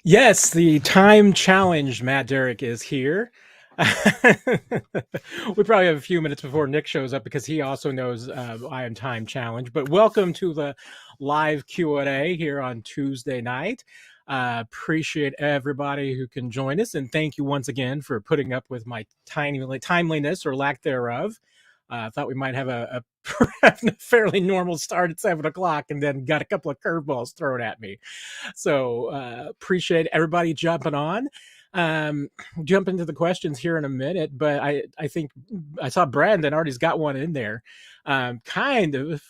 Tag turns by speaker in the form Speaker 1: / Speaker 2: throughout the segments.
Speaker 1: Yes, the time challenged Matt Derrick is here. We probably have a few minutes before Nick shows up because he also knows I am time challenged. But welcome to the live Q&A here on Tuesday night. Appreciate everybody who can join us, and thank you once again for putting up with my timeliness or lack thereof. I thought we might have a fairly normal start at 7 o'clock, and then got a couple of curveballs thrown at me. So appreciate everybody jumping on. Um, jump into the questions here in a minute, but I think I saw Brandon already's got one in there. Kind of.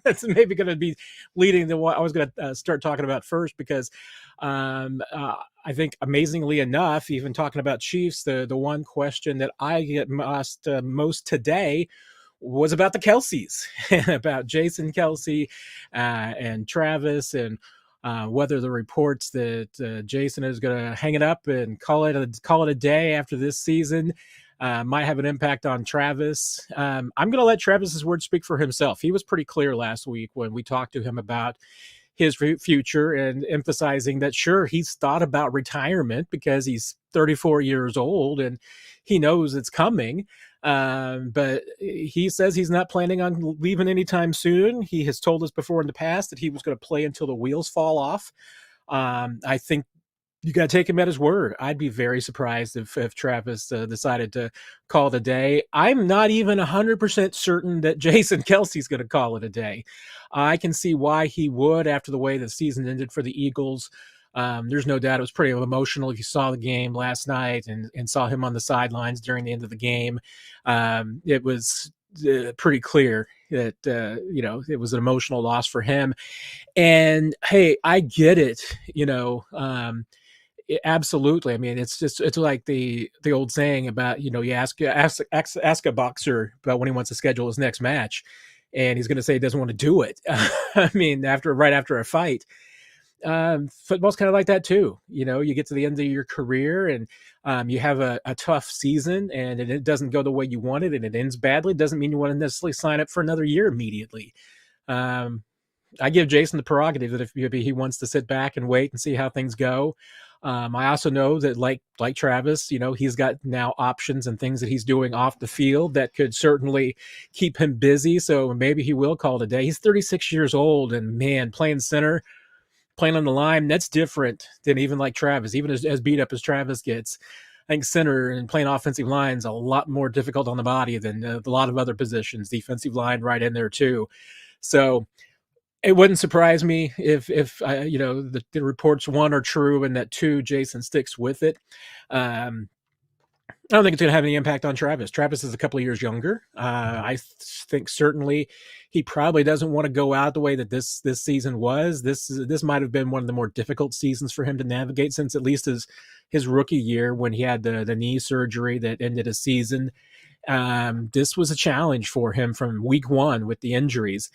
Speaker 1: That's maybe going to be leading to what I was going to start talking about first, because I think amazingly enough, even talking about Chiefs, the one question that I get most today was about the Kelces, about Jason Kelce and Travis, and whether the reports that Jason is going to hang it up and call it a day after this season might have an impact on Travis. I'm going to let Travis's word speak for himself. He was pretty clear last week when we talked to him about his future, and emphasizing that sure, he's thought about retirement because he's 34 years old and he knows it's coming. But he says he's not planning on leaving anytime soon. He has told us before in the past that he was going to play until the wheels fall off. I think you got to take him at his word. I'd be very surprised if Travis decided to call it a day. I'm not even 100% certain that Jason Kelce's going to call it a day. I can see why he would after the way the season ended for the Eagles. There's no doubt it was pretty emotional if you saw the game last night and saw him on the sidelines during the end of the game. It was pretty clear that, it was an emotional loss for him. And hey, I get it, absolutely. I mean, it's like the old saying about, you ask a boxer about when he wants to schedule his next match, and he's going to say he doesn't want to do it. I mean, right after a fight. Football's kind of like that too. You get to the end of your career, and you have a tough season, and it doesn't go the way you wanted, and it ends badly. It doesn't mean you want to necessarily sign up for another year immediately. I give Jason the prerogative that if he wants to sit back and wait and see how things go. I also know that like Travis, he's got now options and things that he's doing off the field that could certainly keep him busy. So maybe he will call it a day. He's 36 years old, and man, playing center, playing on the line, that's different than even like Travis, even as beat up as Travis gets. I think center and playing offensive line is a lot more difficult on the body than a lot of other positions. Defensive line right in there too. So it wouldn't surprise me if the reports, one, are true, and that two, Jason sticks with it. I don't think it's going to have any impact on Travis. Travis is a couple of years younger. I think certainly he probably doesn't want to go out the way that this season was. This might have been one of the more difficult seasons for him to navigate since at least his rookie year, when he had the knee surgery that ended a season. This was a challenge for him from week one with the injuries.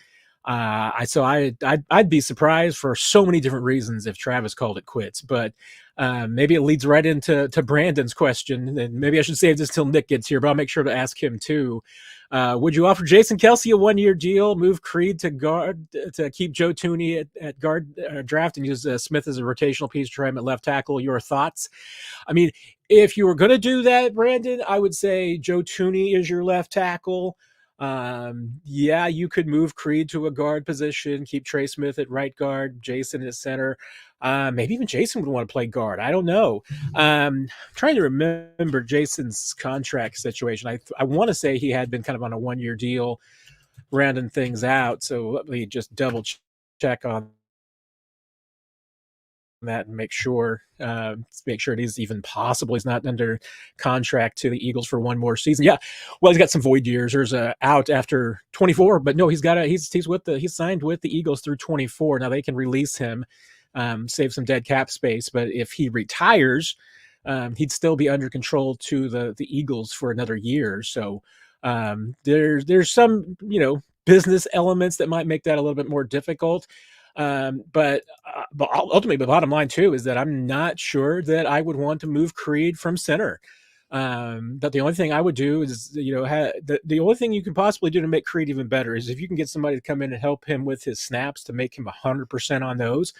Speaker 1: I'd be surprised for so many different reasons if Travis called it quits, but maybe it leads right into Brandon's question, and maybe I should save this till Nick gets here, but I'll make sure to ask him too. Would you offer Jason Kelce a 1-year deal, move Reid to guard, to keep Joe Thuney at guard draft, and use Smith as a rotational piece to try him at left tackle? Your thoughts? I mean, if you were going to do that, Brandon, I would say Joe Thuney is your left tackle. You could move Reid to a guard position, keep Trey Smith at right guard, Jason at center. Maybe even Jason would want to play guard. I don't know. Trying to remember Jason's contract situation. I want to say he had been kind of on a 1-year deal, rounding things out. So let me just double check on that and make sure it is even possible he's not under contract to the Eagles for one more season. Yeah, well, he's got some void years. There's a out after 24, but no, he's signed with the Eagles through 24. Now they can release him, save some dead cap space, but if he retires, he'd still be under control to the Eagles for another year. So there's some business elements that might make that a little bit more difficult. But ultimately, the bottom line too is that I'm not sure that I would want to move Reid from center. But the only thing I would do is, the only thing you can possibly do to make Reid even better is if you can get somebody to come in and help him with his snaps to make him 100% on those.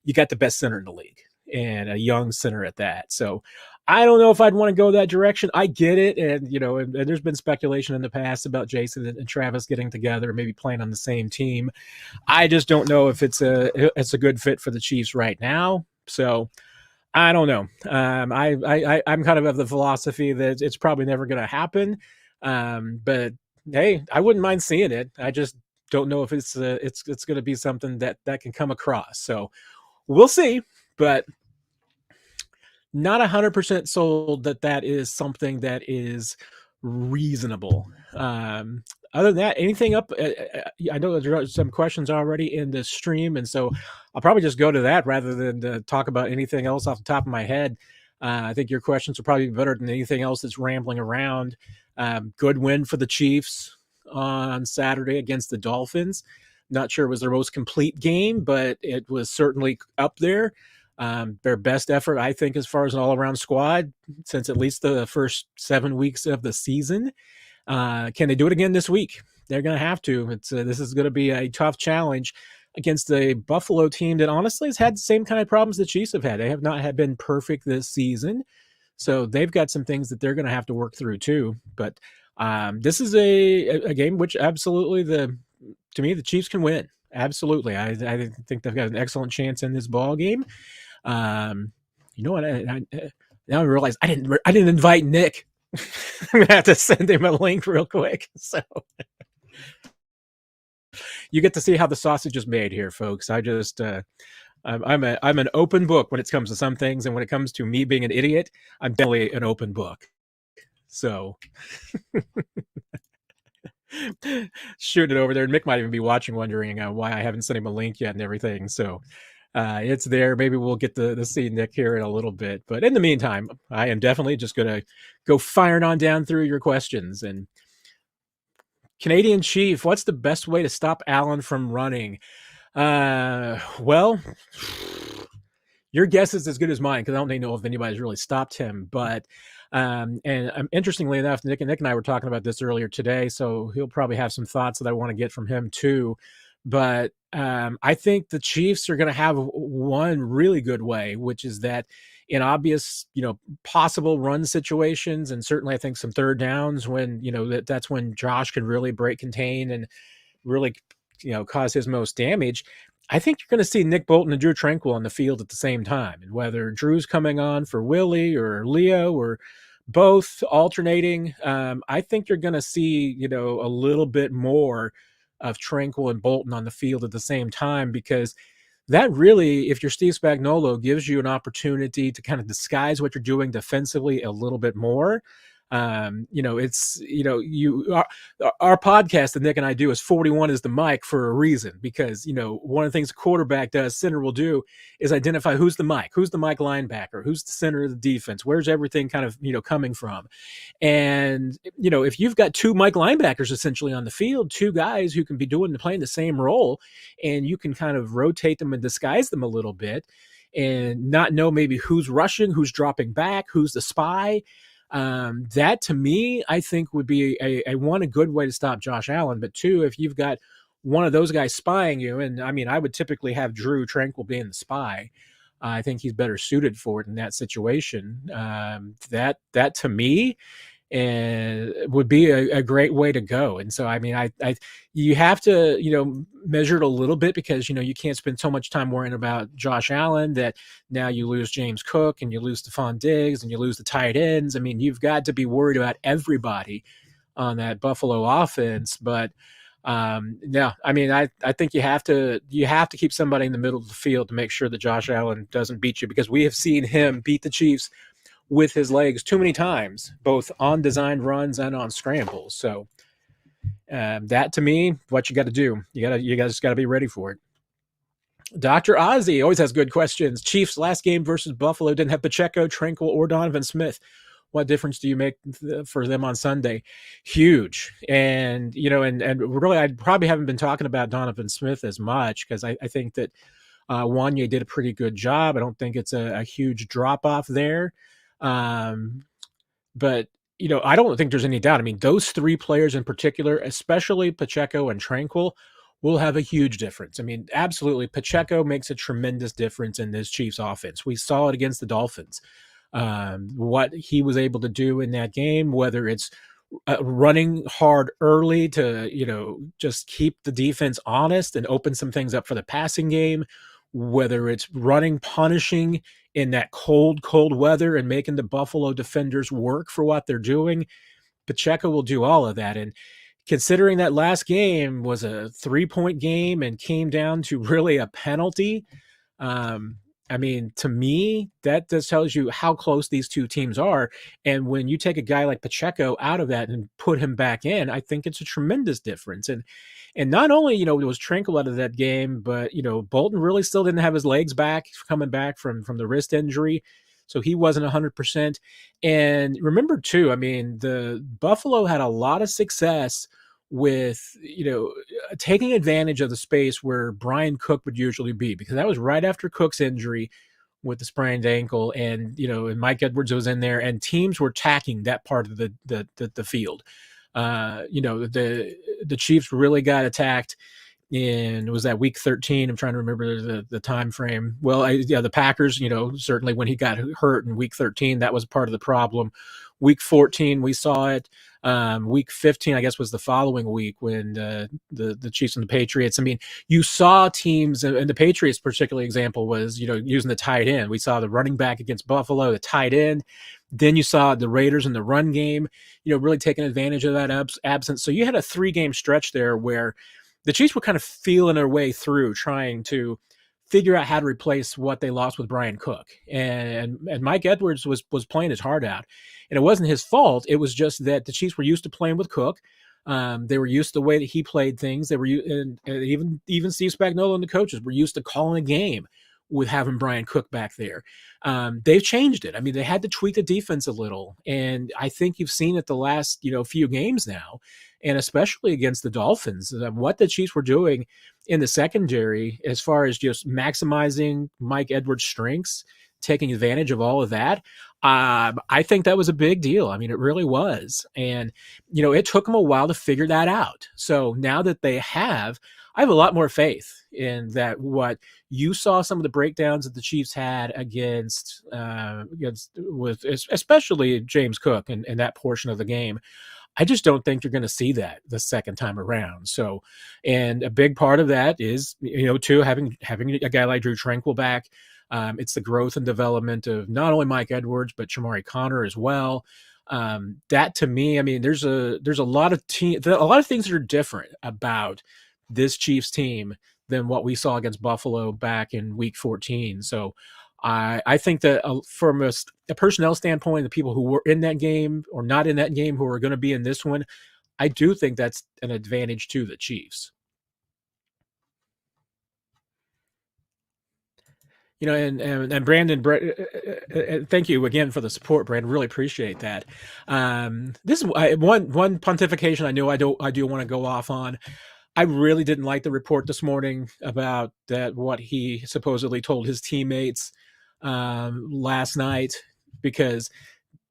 Speaker 1: You got the best center in the league, and a young center at that. So I don't know if I'd want to go that direction. I get it. And, and there's been speculation in the past about Jason and Travis getting together, maybe playing on the same team. I just don't know if it's a good fit for the Chiefs right now. So I don't know. I'm kind of the philosophy that it's probably never going to happen. But hey, I wouldn't mind seeing it. I just don't know if it's going to be something that can come across. So we'll see, but not 100% sold that is something that is reasonable. Other than that, anything up? I know there are some questions already in the stream, and so I'll probably just go to that rather than talk about anything else off the top of my head. I think your questions are probably better than anything else that's rambling around. Good win for the Chiefs on Saturday against the Dolphins. Not sure it was their most complete game, but it was certainly up there. Their best effort, I think, as far as an all-around squad since at least the first 7 weeks of the season. Can they do it again this week? They're going to have to. This is going to be a tough challenge against a Buffalo team that honestly has had the same kind of problems the Chiefs have had. They have not been perfect this season, so they've got some things that they're going to have to work through too. But this is a game which absolutely to me the Chiefs can win. Absolutely, I think they've got an excellent chance in this ball game. You know what? Now I realize I didn't invite Nick. I'm gonna have to send him a link real quick. So you get to see how the sausage is made here, folks. I just I'm an open book when it comes to some things, and when it comes to me being an idiot, I'm definitely an open book. So shoot it over there. And Mick might even be watching, wondering why I haven't sent him a link yet and everything. So it's there. Maybe we'll get to see Nick here in a little bit. But in the meantime, I am definitely just going to go firing on down through your questions. And Canadian Chief, what's the best way to stop Allen from running? Well, your guess is as good as mine because I don't know if anybody's really stopped him. But interestingly enough, Nick and I were talking about this earlier today, so he'll probably have some thoughts that I want to get from him too. But I think the Chiefs are going to have one really good way, which is that in obvious, possible run situations, and certainly I think some third downs when, that's when Josh can really break contain and really, cause his most damage. I think you're going to see Nick Bolton and Drew Tranquill on the field at the same time. And whether Drew's coming on for Willie or Leo or both alternating, I think you're going to see, a little bit more of Tranquill and Bolton on the field at the same time, because that really, if you're Steve Spagnuolo, gives you an opportunity to kind of disguise what you're doing defensively a little bit more. It's, our podcast that Nick and I do is 41 is the mic for a reason, because, one of the things a quarterback does, center will do, is identify who's the mic linebacker, who's the center of the defense, where's everything kind of, coming from. And, if you've got two Mike linebackers essentially on the field, two guys who can be playing the same role, and you can kind of rotate them and disguise them a little bit and not know maybe who's rushing, who's dropping back, who's the spy. That to me, I think would be a good way to stop Josh Allen. But two, if you've got one of those guys spying you, and I mean, I would typically have Drew Tranquill being the spy. I think he's better suited for it in that situation. That to me would be a great way to go. And so, I mean, you have to, measure it a little bit, because, you can't spend so much time worrying about Josh Allen that now you lose James Cook and you lose Stephon Diggs and you lose the tight ends. I mean, you've got to be worried about everybody on that Buffalo offense. But no, I mean, I think you have to keep somebody in the middle of the field to make sure that Josh Allen doesn't beat you, because we have seen him beat the Chiefs with his legs too many times, both on designed runs and on scrambles. So that to me, what you got to do, you guys got to be ready for it. Dr. Ozzy always has good questions. Chiefs last game versus Buffalo didn't have Pacheco, Tranquill, or Donovan Smith. What difference do you make for them on Sunday? Huge. And, and really, I probably haven't been talking about Donovan Smith as much, because I think that Wanye did a pretty good job. I don't think it's a huge drop off there. But, I don't think there's any doubt. I mean, those three players in particular, especially Pacheco and Tranquil, will have a huge difference. I mean, absolutely, Pacheco makes a tremendous difference in this Chiefs offense. We saw it against the Dolphins. What he was able to do in that game, whether it's running hard early to, just keep the defense honest and open some things up for the passing game, whether it's running, punishing in that cold weather and making the Buffalo defenders work for what they're doing. Pacheco will do all of that. And considering that last game was a 3-point game and came down to really a penalty, I mean, to me, that just tells you how close these two teams are. And when you take a guy like Pacheco out of that and put him back in, I think it's a tremendous difference. And not only, it was Tranquil out of that game, but, Bolton really still didn't have his legs back, coming back from the wrist injury. So he wasn't 100%. And remember, too, I mean, the Buffalo had a lot of success with, taking advantage of the space where Brian Cook would usually be, because that was right after Cook's injury with the sprained ankle. And, and Mike Edwards was in there, and teams were attacking that part of the field. The Chiefs really got attacked in, was that week 13? I'm trying to remember the time frame. Well, the Packers, certainly when he got hurt in week 13, that was part of the problem. Week 14, we saw it. Week 15, I guess, was the following week when the Chiefs and the Patriots. I mean, you saw teams, and the Patriots particular example was, using the tight end. We saw the running back against Buffalo, the tight end. Then you saw the Raiders in the run game, really taking advantage of that absence. So you had a 3-game stretch there where the Chiefs were kind of feeling their way through, trying to figure out how to replace what they lost with Brian Cook. And Mike Edwards was playing his heart out. And it wasn't his fault. It was just that the Chiefs were used to playing with Cook. They were used to the way that he played things. They were, and even Steve Spagnuolo and the coaches were used to calling a game with having Brian Cook back there. They've changed it. I mean, they had to tweak the defense a little. And I think you've seen it the last, few games now, and especially against the Dolphins, what the Chiefs were doing in the secondary as far as just maximizing Mike Edwards' strengths, taking advantage of all of that. I think that was a big deal. I mean, it really was. And, it took them a while to figure that out. So now that they have, I have a lot more faith in that. What you saw, some of the breakdowns that the Chiefs had against with especially James Cook and that portion of the game, I just don't think you're going to see that the second time around. So, and a big part of that is, too, having a guy like Drew Tranquil back. It's the growth and development of not only Mike Edwards, but Shamari Connor as well. That, to me, I mean, there's a lot of things that are different about this Chiefs team than what we saw against Buffalo back in week 14. So I think that from a personnel standpoint, the people who were in that game or not in that game who are going to be in this one, I do think that's an advantage to the Chiefs. And Brandon, thank you again for the support, Brandon. Really appreciate that. This is one pontification I know I do want to go off on. I really didn't like the report this morning about what he supposedly told his teammates last night, because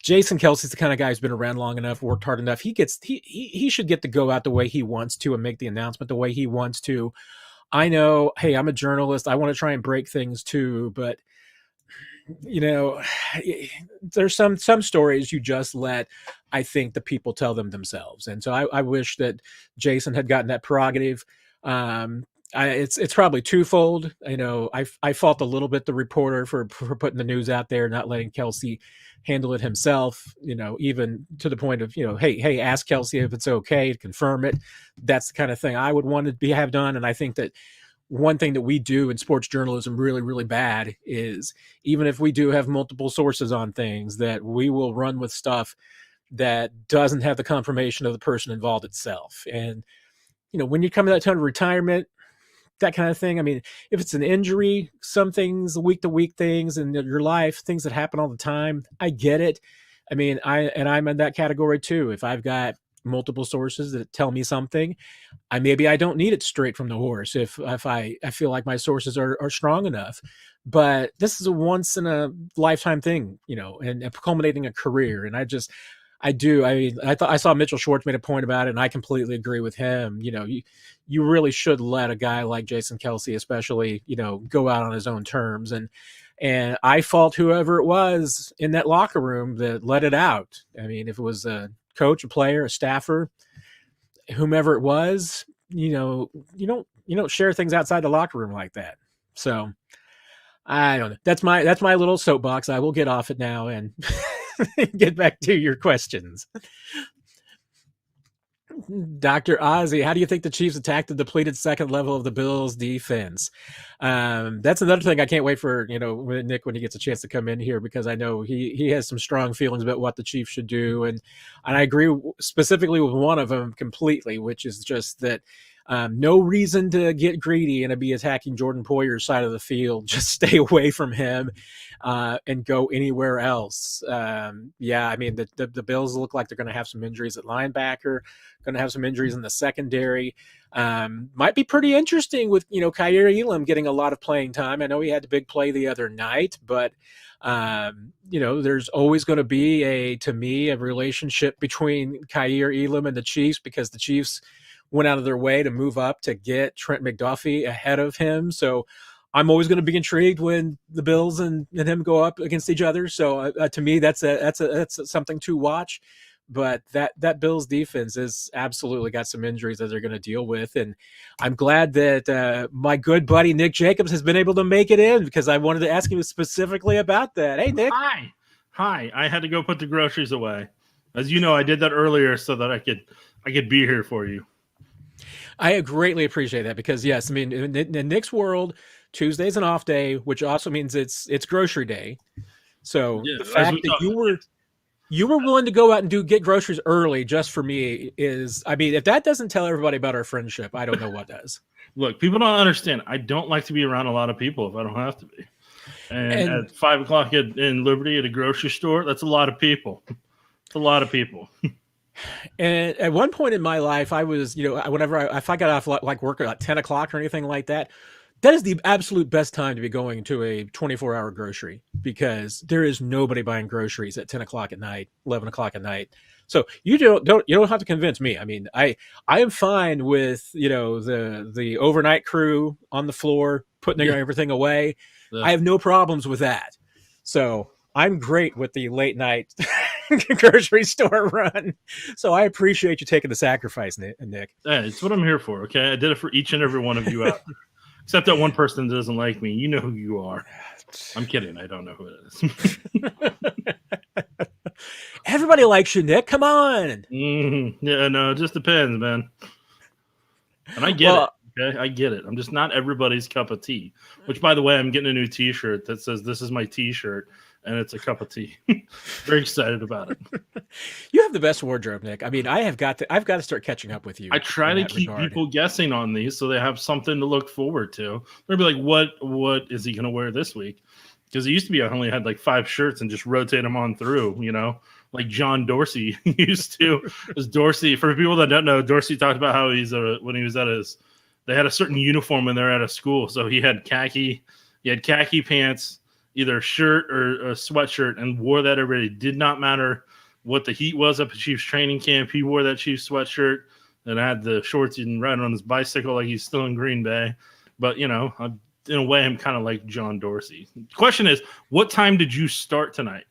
Speaker 1: Jason Kelce's the kind of guy who's been around long enough, worked hard enough. He should get to go out the way he wants to and make the announcement the way he wants to. I know, hey, I'm a journalist. I want to try and break things too, but there's some stories you just let, I think, the people tell them themselves. And so I wish that Jason had gotten that prerogative. It's probably twofold. I fault a little bit the reporter for putting the news out there, not letting Kelce handle it himself, even to the point of, hey, ask Kelce if it's okay to confirm it. That's the kind of thing I would want to have done. And I think that one thing that we do in sports journalism really, really bad is, even if we do have multiple sources on things, that we will run with stuff that doesn't have the confirmation of the person involved itself. And, when you come to that time of retirement, that kind of thing. I mean, if it's an injury, some things, week-to-week things in your life, things that happen all the time, I get it. I mean, I'm in that category too. If I've got multiple sources that tell me something. Maybe I don't need it straight from the horse if I feel like my sources are strong enough. But this is a once in a lifetime thing, and culminating a career. And I saw Mitchell Schwartz made a point about it, and I completely agree with him. You really should let a guy like Jason Kelce, especially, go out on his own terms. And I fault whoever it was in that locker room that let it out. I mean, if it was a coach, a player, a staffer, whomever it was, you don't share things outside the locker room like that. So I don't know. That's my little soapbox. I will get off it now and get back to your questions. Dr. Ozzy, how do you think the Chiefs attacked the depleted second level of the Bills defense? That's another thing I can't wait for, Nick, when he gets a chance to come in here, because I know he has some strong feelings about what the Chiefs should do. And I agree specifically with one of them completely, which is just that no reason to get greedy and to be attacking Jordan Poyer's side of the field. Just stay away from him and go anywhere else. I mean, the Bills look like they're going to have some injuries at linebacker, going to have some injuries in the secondary. Might be pretty interesting with, Kaiir Elam getting a lot of playing time. I know he had a big play the other night, but there's always going to be to me, a relationship between Kaiir Elam and the Chiefs, because the Chiefs went out of their way to move up to get Trent McDuffie ahead of him. So I'm always going to be intrigued when the Bills and him go up against each other. So to me, that's something to watch. But that Bills defense has absolutely got some injuries that they're going to deal with. And I'm glad that my good buddy Nick Jacobs has been able to make it in, because I wanted to ask him specifically about that. Hey, Nick.
Speaker 2: Hi. I had to go put the groceries away. As you know, I did that earlier so that I could be here for you.
Speaker 1: I greatly appreciate that, because yes, I mean, in Nick's world, Tuesday's an off day, which also means it's grocery day. So the fact that you were willing to go out and get groceries early just for me is, I mean, if that doesn't tell everybody about our friendship, I don't know what does.
Speaker 2: Look, people don't understand. I don't like to be around a lot of people if I don't have to be. And at 5 o'clock in Liberty at a grocery store, that's a lot of people. It's a lot of people.
Speaker 1: And at one point in my life, I was, if I got off like work at 10 o'clock or anything like that, that is the absolute best time to be going to a 24-hour grocery, because there is nobody buying groceries at 10 o'clock at night, 11 o'clock at night. So you don't have to convince me. I mean, I am fine with, the overnight crew on the floor putting everything away. Yeah. I have no problems with that. So I'm great with the late night grocery store run. So I appreciate you taking the sacrifice, Nick.
Speaker 2: Yeah, it's what I'm here for. Okay. I did it for each and every one of you out there. Except that one person that doesn't like me. You know who you are. I'm kidding. I don't know who it is.
Speaker 1: Everybody likes you, Nick. Come on.
Speaker 2: Yeah, no, it just depends, man. And I get it. Okay, I get it. I'm just not everybody's cup of tea. Which, by the way, I'm getting a new T-shirt that says "This is my T-shirt," and it's a cup of tea. Very excited about it.
Speaker 1: You have the best wardrobe, Nick. I mean, I've got to start catching up with you.
Speaker 2: I try to keep people guessing on these so they have something to look forward to. They'll be like, "What is he going to wear this week?" Because it used to be I only had like 5 shirts and just rotate them on through, like John Dorsey used to. Because Dorsey, for people that don't know, Dorsey talked about how when he was at they had a certain uniform when they're at a school. So he had khaki pants, either a shirt or a sweatshirt, and wore that every day. It did not matter what the heat was up at Chiefs training camp. He wore that Chiefs sweatshirt and had the shorts and riding on his bicycle like he's still in Green Bay. But, in a way, I'm kind of like John Dorsey. The question is, what time did you start tonight?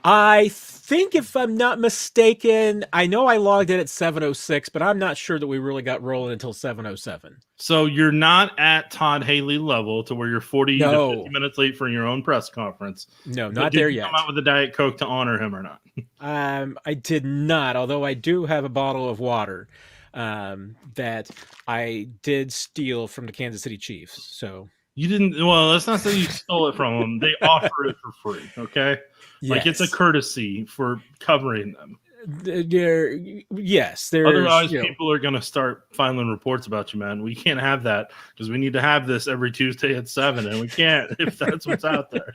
Speaker 1: I think, if I'm not mistaken, I know I logged in at 7:06, but I'm not sure that we really got rolling until 7:07.
Speaker 2: So you're not at Todd Haley level to where you're 40 to 50 minutes late for your own press conference.
Speaker 1: No, not there yet.
Speaker 2: Did you come out with a Diet Coke to honor him or not?
Speaker 1: I did not, although I do have a bottle of water that I did steal from the Kansas City Chiefs. So
Speaker 2: you didn't. Well, let's not say you stole it from them. They offer it for free. Okay. Yes. Like it's a courtesy for covering them.
Speaker 1: There's,
Speaker 2: Otherwise, people are going to start filing reports about you, man. We can't have that because we need to have this every Tuesday at 7, and we can't if that's what's out there.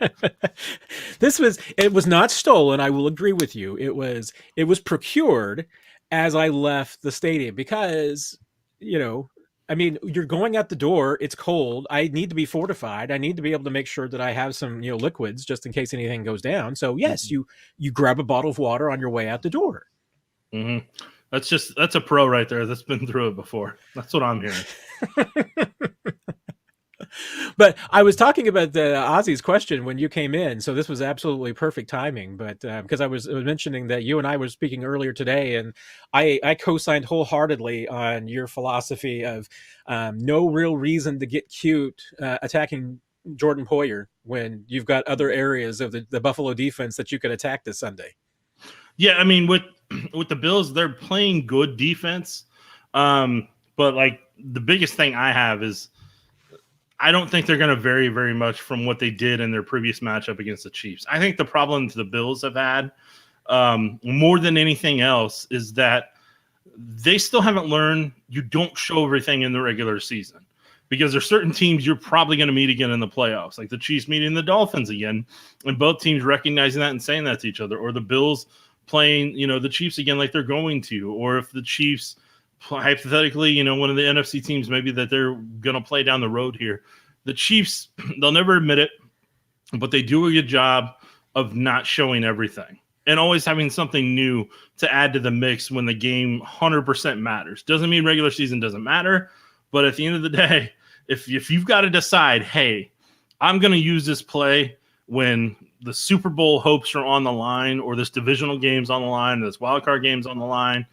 Speaker 1: It was not stolen. I will agree with you. It was procured as I left the stadium because, you know, I mean, you're going out the door. It's cold. I need to be fortified. I need to be able to make sure that I have some, liquids just in case anything goes down. So yes, you grab a bottle of water on your way out the door.
Speaker 2: Mm-hmm. That's a pro right there. That's been through it before. That's what I'm hearing.
Speaker 1: But I was talking about the Ozzy's question when you came in, so this was absolutely perfect timing. But because I was mentioning that you and I were speaking earlier today, and I co-signed wholeheartedly on your philosophy of no real reason to get cute attacking Jordan Poyer when you've got other areas of the Buffalo defense that you could attack this Sunday.
Speaker 2: Yeah, I mean, with the Bills, they're playing good defense, but like the biggest thing I have is I don't think they're going to vary very much from what they did in their previous matchup against the Chiefs. I think the problem the Bills have had more than anything else is that they still haven't learned you don't show everything in the regular season because there's certain teams you're probably going to meet again in the playoffs, like the Chiefs meeting the Dolphins again, and both teams recognizing that and saying that to each other, or the Bills playing, the Chiefs again like they're going to, or if the Chiefs hypothetically, one of the NFC teams maybe that they're going to play down the road here. The Chiefs, they'll never admit it, but they do a good job of not showing everything and always having something new to add to the mix when the game 100% matters. Doesn't mean regular season doesn't matter, but at the end of the day, if you've got to decide, hey, I'm going to use this play when the Super Bowl hopes are on the line, or this divisional game's on the line, or this wildcard game's on the line,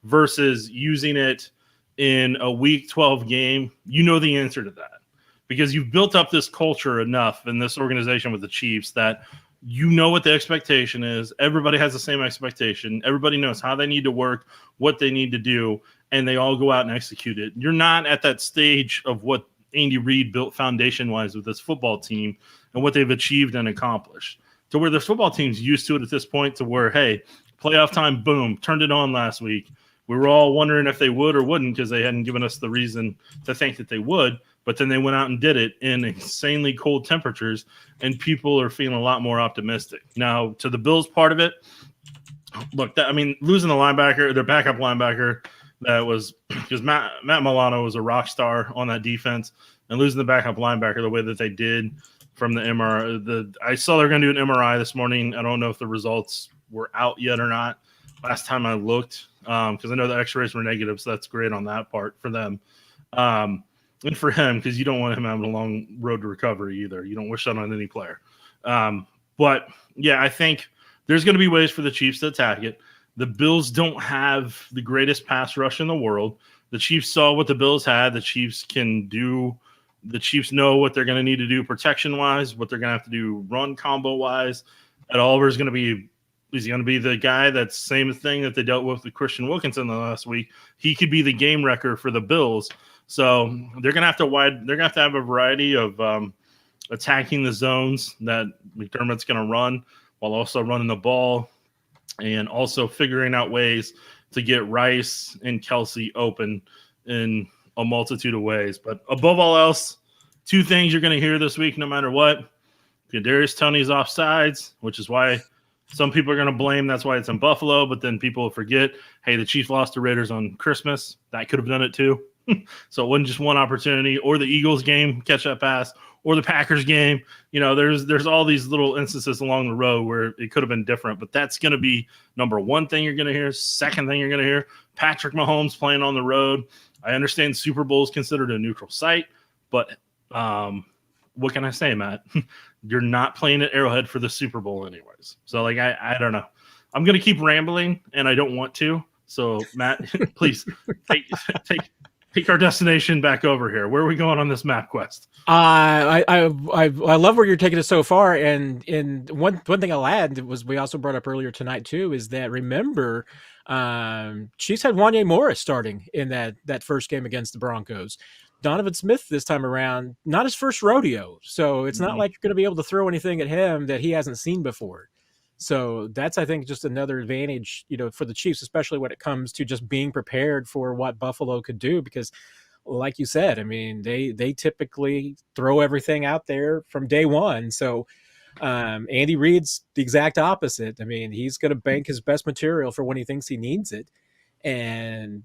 Speaker 2: versus using it in a Week 12 game, the answer to that. Because you've built up this culture enough in this organization with the Chiefs that what the expectation is. Everybody has the same expectation. Everybody knows how they need to work, what they need to do, and they all go out and execute it. You're not at that stage of what Andy Reid built foundation-wise with this football team and what they've achieved and accomplished, to where the football team's used to it at this point, to where, hey, playoff time, boom, turned it on last week. We were all wondering if they would or wouldn't because they hadn't given us the reason to think that they would. But then they went out and did it in insanely cold temperatures, and people are feeling a lot more optimistic. Now, to the Bills part of it, look, losing the linebacker, their backup linebacker, that was because Matt Milano was a rock star on that defense, and losing the backup linebacker the way that they did from the MRI. I saw they're going to do an MRI this morning. I don't know if the results were out yet or not. Last time I looked, because I know the x-rays were negative, so that's great on that part for them. And for him, because you don't want him having a long road to recovery either. You don't wish that on any player. But, yeah, I think there's going to be ways for the Chiefs to attack it. The Bills don't have the greatest pass rush in the world. The Chiefs saw what the Bills had. The Chiefs can do – the Chiefs know what they're going to need to do protection-wise, what they're going to have to do run combo-wise. And Oliver's going to be – is he going to be the guy that's same thing that they dealt with Christian Wilkinson the last week? He could be the game wrecker for the Bills. So they're going to have a variety of attacking the zones that McDermott's going to run, while also running the ball and also figuring out ways to get Rice and Kelce open in a multitude of ways. But above all else, two things you're going to hear this week no matter what. Kadarius Toney's offsides, which is why some people are going to blame that's why it's in Buffalo, but then people forget, hey, the Chiefs lost to Raiders on Christmas. That could have done it too. So it wasn't just one opportunity, or the Eagles game, catch that pass, or the Packers game. There's all these little instances along the road where it could have been different, but that's going to be number one thing you're going to hear. Second thing you're going to hear, Patrick Mahomes playing on the road. I understand Super Bowl is considered a neutral site, but what can I say, Matt? You're not playing at Arrowhead for the Super Bowl anyways. So, I don't know. I'm going to keep rambling, and I don't want to. So, Matt, please take our destination back over here. Where are we going on this map quest?
Speaker 1: I love where you're taking us so far. And one thing I'll add was we also brought up earlier tonight too is that remember, Chiefs had Wanye Morris starting in that first game against the Broncos. Donovan Smith this time around, not his first rodeo, so it's not like you're going to be able to throw anything at him that he hasn't seen before. So that's, I think, just another advantage, for the Chiefs, especially when it comes to just being prepared for what Buffalo could do. Because, like you said, I mean, they typically throw everything out there from day one. So Andy Reid's the exact opposite. I mean, he's going to bank his best material for when he thinks he needs it. And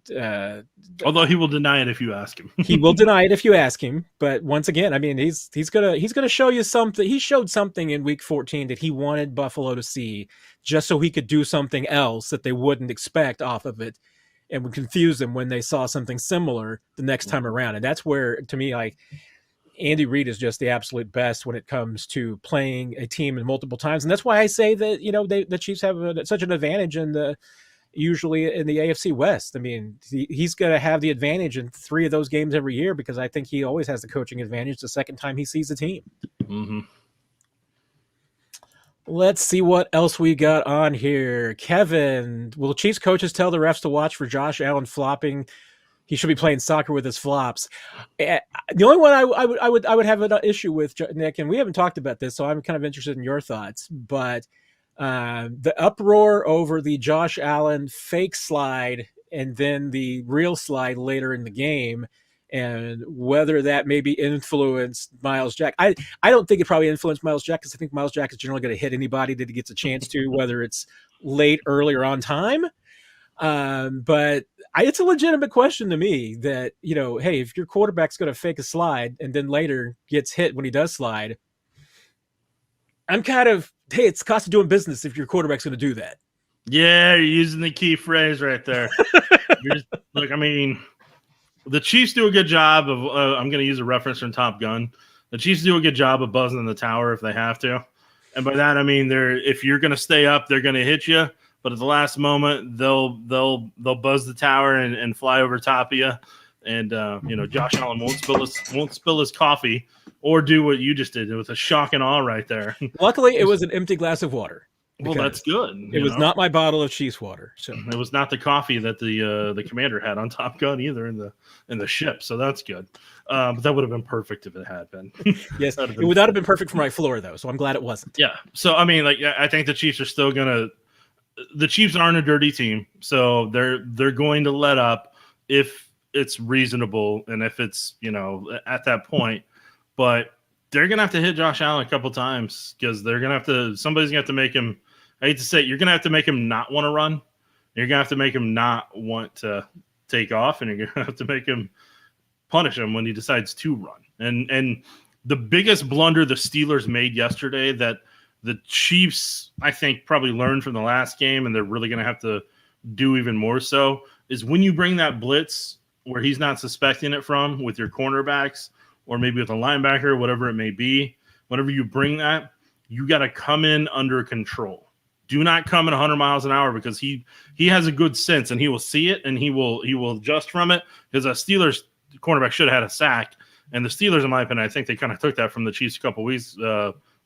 Speaker 2: although he will deny it if you ask him.
Speaker 1: He will deny it if you ask him. But once again, I mean, he's gonna show you something. He showed something in Week 14 that he wanted Buffalo to see, just so he could do something else that they wouldn't expect off of it, and would confuse them when they saw something similar the next time around. And that's where, to me, like, Andy Reid is just the absolute best when it comes to playing a team in multiple times. And that's why I say that the Chiefs have such an advantage usually in the AFC West. I mean, he's going to have the advantage in 3 of those games every year, because I think he always has the coaching advantage the second time he sees the team.
Speaker 2: Mm-hmm.
Speaker 1: Let's see what else we got on here. Kevin, will Chiefs coaches tell the refs to watch for Josh Allen flopping? He should be playing soccer with his flops. The only one I would have an issue with, Nick, and we haven't talked about this, so I'm kind of interested in your thoughts, but the uproar over the Josh Allen fake slide and then the real slide later in the game, and whether that maybe influenced Myles Jack. I don't think it probably influenced Myles Jack, because I think Myles Jack is generally going to hit anybody that he gets a chance to, whether it's late, early, or on time. But it's a legitimate question to me that, hey, if your quarterback's going to fake a slide and then later gets hit when he does slide, I'm kind of, hey, it's the cost of doing business if your quarterback's going to do that.
Speaker 2: Yeah, you're using the key phrase right there. Look, I mean, the Chiefs do a good job of, I'm going to use a reference from Top Gun. The Chiefs do a good job of buzzing the tower if they have to. And by that, I mean, if you're going to stay up, they're going to hit you. But at the last moment, they'll buzz the tower and fly over top of you. And Josh Allen won't spill his coffee or do what you just did with a shock and awe right there.
Speaker 1: Luckily, it was an empty glass of water.
Speaker 2: Well, that's good.
Speaker 1: It was not my bottle of Chiefs water. So
Speaker 2: it was not the coffee that the commander had on Top Gun either in the ship. So that's good. But that would have been perfect if it had been.
Speaker 1: Yes, it would not have been perfect for my floor though. So I'm glad it wasn't.
Speaker 2: Yeah. So I mean, I think the Chiefs are still gonna. The Chiefs aren't a dirty team, so they're going to let up if it's reasonable and if it's at that point. But they're gonna have to hit Josh Allen a couple times, because they're gonna have to. Somebody's gonna have to make him. I hate to say it, you're gonna have to make him not want to run. You're gonna have to make him not want to take off, and you're gonna have to make him punish him when he decides to run. And the biggest blunder the Steelers made yesterday that the Chiefs, I think, probably learned from the last game, and they're really going to have to do even more so, is when you bring that blitz where he's not suspecting it from with your cornerbacks or maybe with a linebacker, whatever it may be, whenever you bring that, you got to come in under control. Do not come at 100 miles an hour, because he has a good sense and he will see it and he will adjust from it, because a Steelers cornerback should have had a sack. And the Steelers, in my opinion, I think they kind of took that from the Chiefs a couple weeks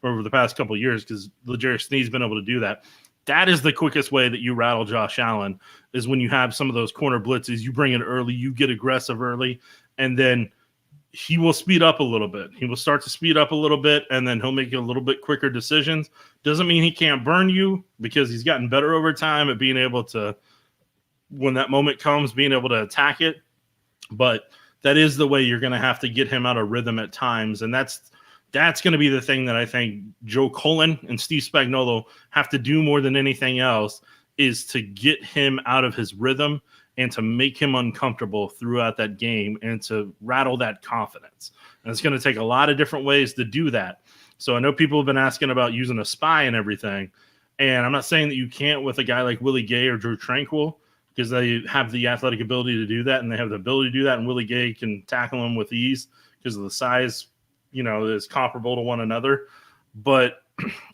Speaker 2: over the past couple of years, because L'Jarius Sneed's been able to do that. That is the quickest way that you rattle Josh Allen, is when you have some of those corner blitzes, you bring it early, you get aggressive early, and then he will speed up a little bit. He will start to speed up a little bit, and then he'll make a little bit quicker decisions. Doesn't mean he can't burn you, because he's gotten better over time at being able to, when that moment comes, being able to attack it. But that is the way you're going to have to get him out of rhythm at times, and that's going to be the thing that I think Joe Cullen and Steve Spagnuolo have to do more than anything else, is to get him out of his rhythm and to make him uncomfortable throughout that game and to rattle that confidence. And it's going to take a lot of different ways to do that. So I know people have been asking about using a spy and everything, and I'm not saying that you can't with a guy like Willie Gay or Drew Tranquill, because they have the athletic ability to do that, and they have the ability to do that, and Willie Gay can tackle him with ease because of the size, is comparable to one another. But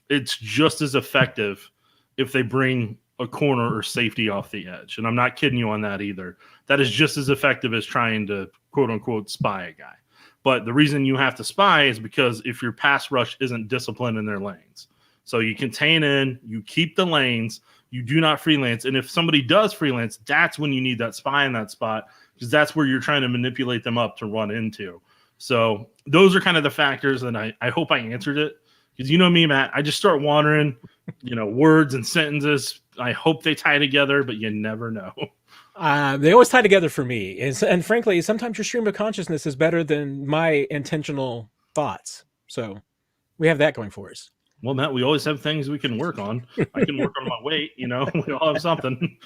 Speaker 2: it's just as effective if they bring a corner or safety off the edge. And I'm not kidding you on that either. That is just as effective as trying to, quote unquote, spy a guy. But the reason you have to spy is because if your pass rush isn't disciplined in their lanes. So you contain in, you keep the lanes, you do not freelance. And if somebody does freelance, that's when you need that spy in that spot, because that's where you're trying to manipulate them up to run into. So those are kind of the factors, and I hope I answered it, Because you know me, Matt, I just start wandering, words and sentences. I hope they tie together, but you never know.
Speaker 1: They always tie together for me. And frankly, sometimes your stream of consciousness is better than my intentional thoughts. So we have that going for us.
Speaker 2: Well, Matt, we always have things we can work on. I can work on my weight, we all have something.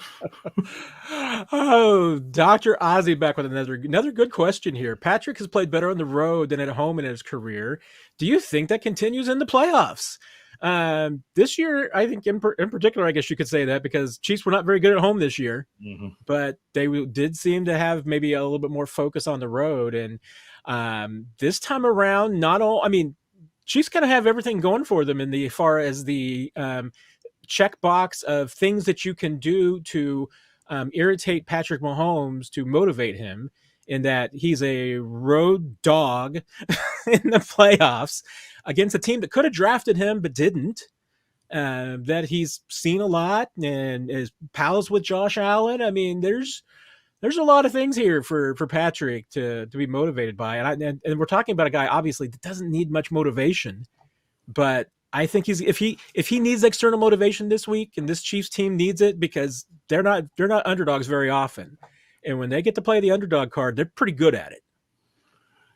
Speaker 1: Oh, Dr. Ozzy back with another good question here. Patrick has played better on the road than at home in his career. Do you think that continues in the playoffs? This year, I think in particular, I guess you could say that because Chiefs were not very good at home this year, but they did seem to have maybe a little bit more focus on the road. And this time around, Chiefs kind of have everything going for them in the far as the checkbox of things that you can do to irritate Patrick Mahomes to motivate him, in that he's a road dog in the playoffs against a team that could have drafted him but didn't. That he's seen a lot and is pals with Josh Allen. I mean, there's a lot of things here for Patrick to be motivated by, and we're talking about a guy obviously that doesn't need much motivation, but I think if he needs external motivation this week, and this Chiefs team needs it because they're not underdogs very often, and when they get to play the underdog card, they're pretty good at it.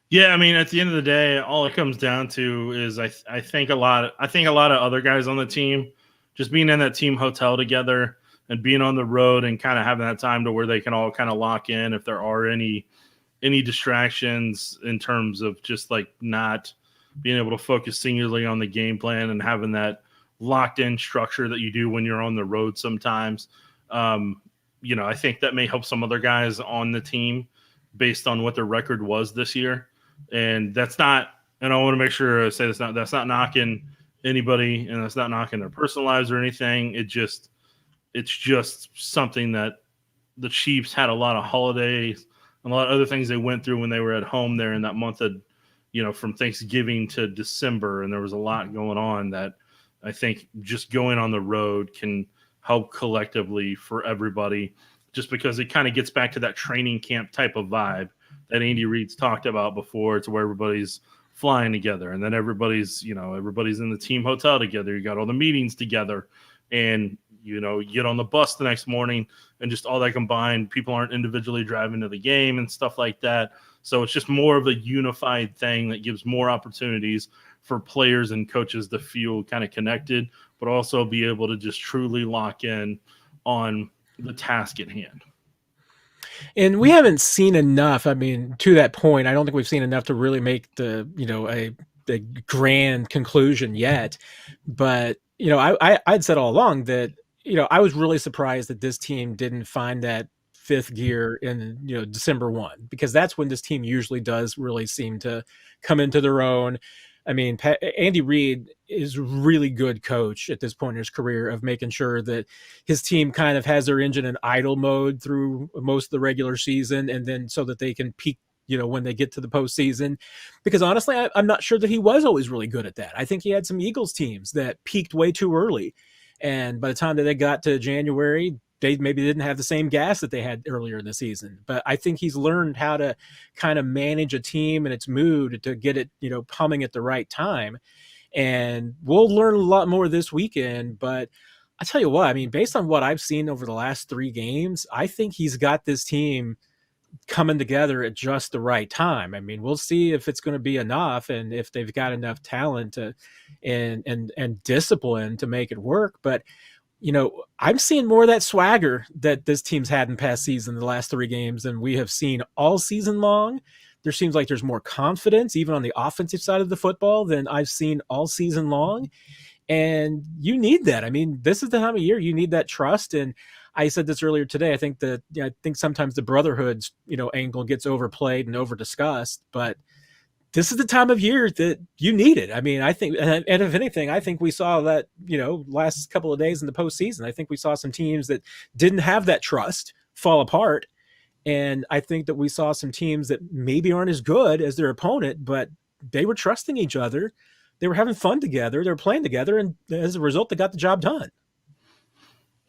Speaker 2: Yeah, I mean, at the end of the day, all it comes down to is I think a lot of other guys on the team just being in that team hotel together and being on the road and kind of having that time to where they can all kind of lock in if there are any distractions in terms of just like not being able to focus singularly on the game plan and having that locked in structure that you do when you're on the road sometimes. I think that may help some other guys on the team based on what their record was this year. And that's not, and I want to make sure I say that's not knocking anybody, and that's not knocking their personal lives or anything. It's just something that the Chiefs had a lot of holidays and a lot of other things they went through when they were at home there in that month of, from Thanksgiving to December. And there was a lot going on that I think just going on the road can help collectively for everybody, just because it kind of gets back to that training camp type of vibe that Andy Reid's talked about before, to where everybody's flying together and then everybody's in the team hotel together. You got all the meetings together, and you get on the bus the next morning, and just all that combined, people aren't individually driving to the game and stuff like that. So it's just more of a unified thing that gives more opportunities for players and coaches to feel kind of connected, but also be able to just truly lock in on the task at hand.
Speaker 1: And we haven't seen enough. I mean, to that point, I don't think we've seen enough to really make the, a grand conclusion yet. But, I'd said all along that, I was really surprised that this team didn't find that fifth gear in, December 1, because that's when this team usually does really seem to come into their own. I mean, Andy Reid is a really good coach at this point in his career of making sure that his team kind of has their engine in idle mode through most of the regular season, and then so that they can peak, when they get to the postseason. Because honestly, I'm not sure that he was always really good at that. I think he had some Eagles teams that peaked way too early, and by the time that they got to January, they maybe didn't have the same gas that they had earlier in the season. But I think he's learned how to kind of manage a team and its mood to get it, humming at the right time. And we'll learn a lot more this weekend. But I tell you what, I mean, based on what I've seen over the last 3 games, I think he's got this team coming together at just the right time. I mean, we'll see if it's going to be enough and if they've got enough talent and discipline to make it work. But I'm seeing more of that swagger that this team's had in past season, the last 3 games, than we have seen all season long. There seems like there's more confidence, even on the offensive side of the football, than I've seen all season long. And you need that. I mean, this is the time of year you need that trust. And I said this earlier today. I think sometimes the brotherhood's, angle gets overplayed and over discussed, but this is the time of year that you need it. I mean, I think, and if anything, I think we saw that, last couple of days in the postseason. I think we saw some teams that didn't have that trust fall apart. And I think that we saw some teams that maybe aren't as good as their opponent, but they were trusting each other. They were having fun together. They were playing together. And as a result, they got the job done.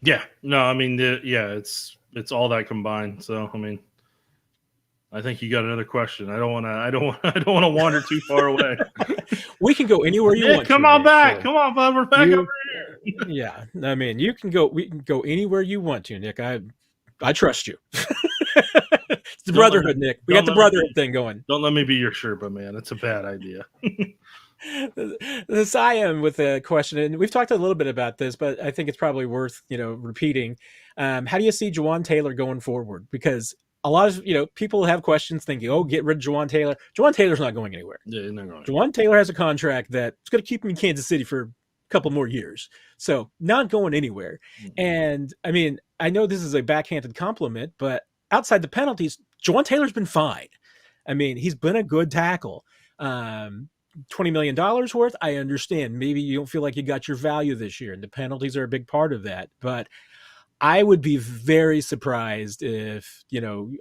Speaker 2: Yeah, no, I mean, it's all that combined. So, I mean, I think you got another question. I don't want to wander too far away.
Speaker 1: We can go anywhere you
Speaker 2: Nick,
Speaker 1: want.
Speaker 2: come
Speaker 1: to,
Speaker 2: on
Speaker 1: Nick,
Speaker 2: back.
Speaker 1: so
Speaker 2: Come on, bud. We're back over here.
Speaker 1: yeah, I mean, you can go. We can go anywhere you want to, Nick. I trust you. It's the brotherhood, Nick. We got the brotherhood thing going.
Speaker 2: Don't let me be your Sherpa, man. It's a bad idea.
Speaker 1: The Siam with a question, and we've talked a little bit about this, but I think it's probably worth repeating. How do you see Jawaan Taylor going forward? Because a lot of people have questions, thinking, "Oh, get rid of Jawaan Taylor." Jawaan Taylor's not going anywhere.
Speaker 2: Yeah, not going.
Speaker 1: Jawaan Taylor has a contract that's going to keep him in Kansas City for a couple more years, so not going anywhere. And I mean, I know this is a backhanded compliment, but outside the penalties, Jawaan Taylor's been fine. I mean, he's been a good tackle. $20 million worth, I understand. Maybe you don't feel like you got your value this year, and the penalties are a big part of that. But I would be very surprised if,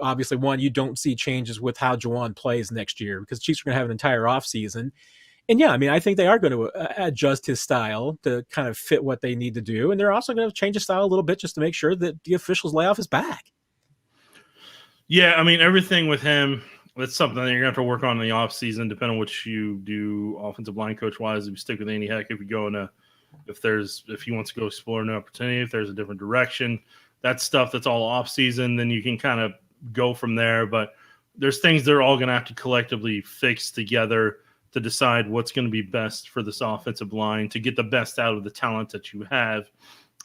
Speaker 1: obviously, one, you don't see changes with how Jawaan plays next year, because Chiefs are going to have an entire offseason. And yeah, I mean, I think they are going to adjust his style to kind of fit what they need to do. And they're also going to change his style a little bit just to make sure that the officials lay off his back.
Speaker 2: Yeah, I mean, everything with him, that's something that you're going to have to work on in the offseason, depending on what you do offensive line coach-wise. If you stick with Andy Heck, if he wants to go explore an opportunity, if there's a different direction, that's stuff that's all offseason, then you can kind of go from there. But there's things they're all going to have to collectively fix together to decide what's going to be best for this offensive line, to get the best out of the talent that you have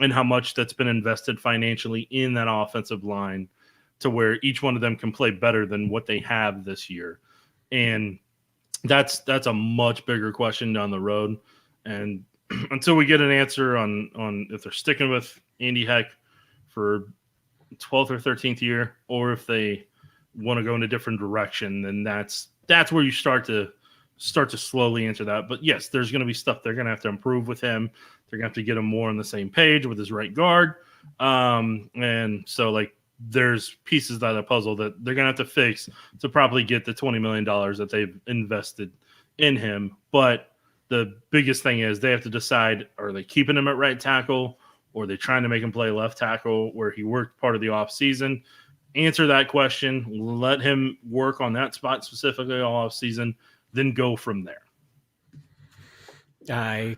Speaker 2: and how much that's been invested financially in that offensive line, to where each one of them can play better than what they have this year. And that's a much bigger question down the road. And until we get an answer on if they're sticking with Andy Heck for 12th or 13th year, or if they want to go in a different direction, then that's where you start to slowly answer that. But yes, there's going to be stuff they're going to have to improve with him. They're going to have to get him more on the same page with his right guard. And so, like, there's pieces of the puzzle that they're going to have to fix to probably get the $20 million that they've invested in him. But the biggest thing is they have to decide, are they keeping him at right tackle, or are they trying to make him play left tackle where he worked part of the offseason? Answer that question, let him work on that spot specifically all offseason, then go from there.
Speaker 1: I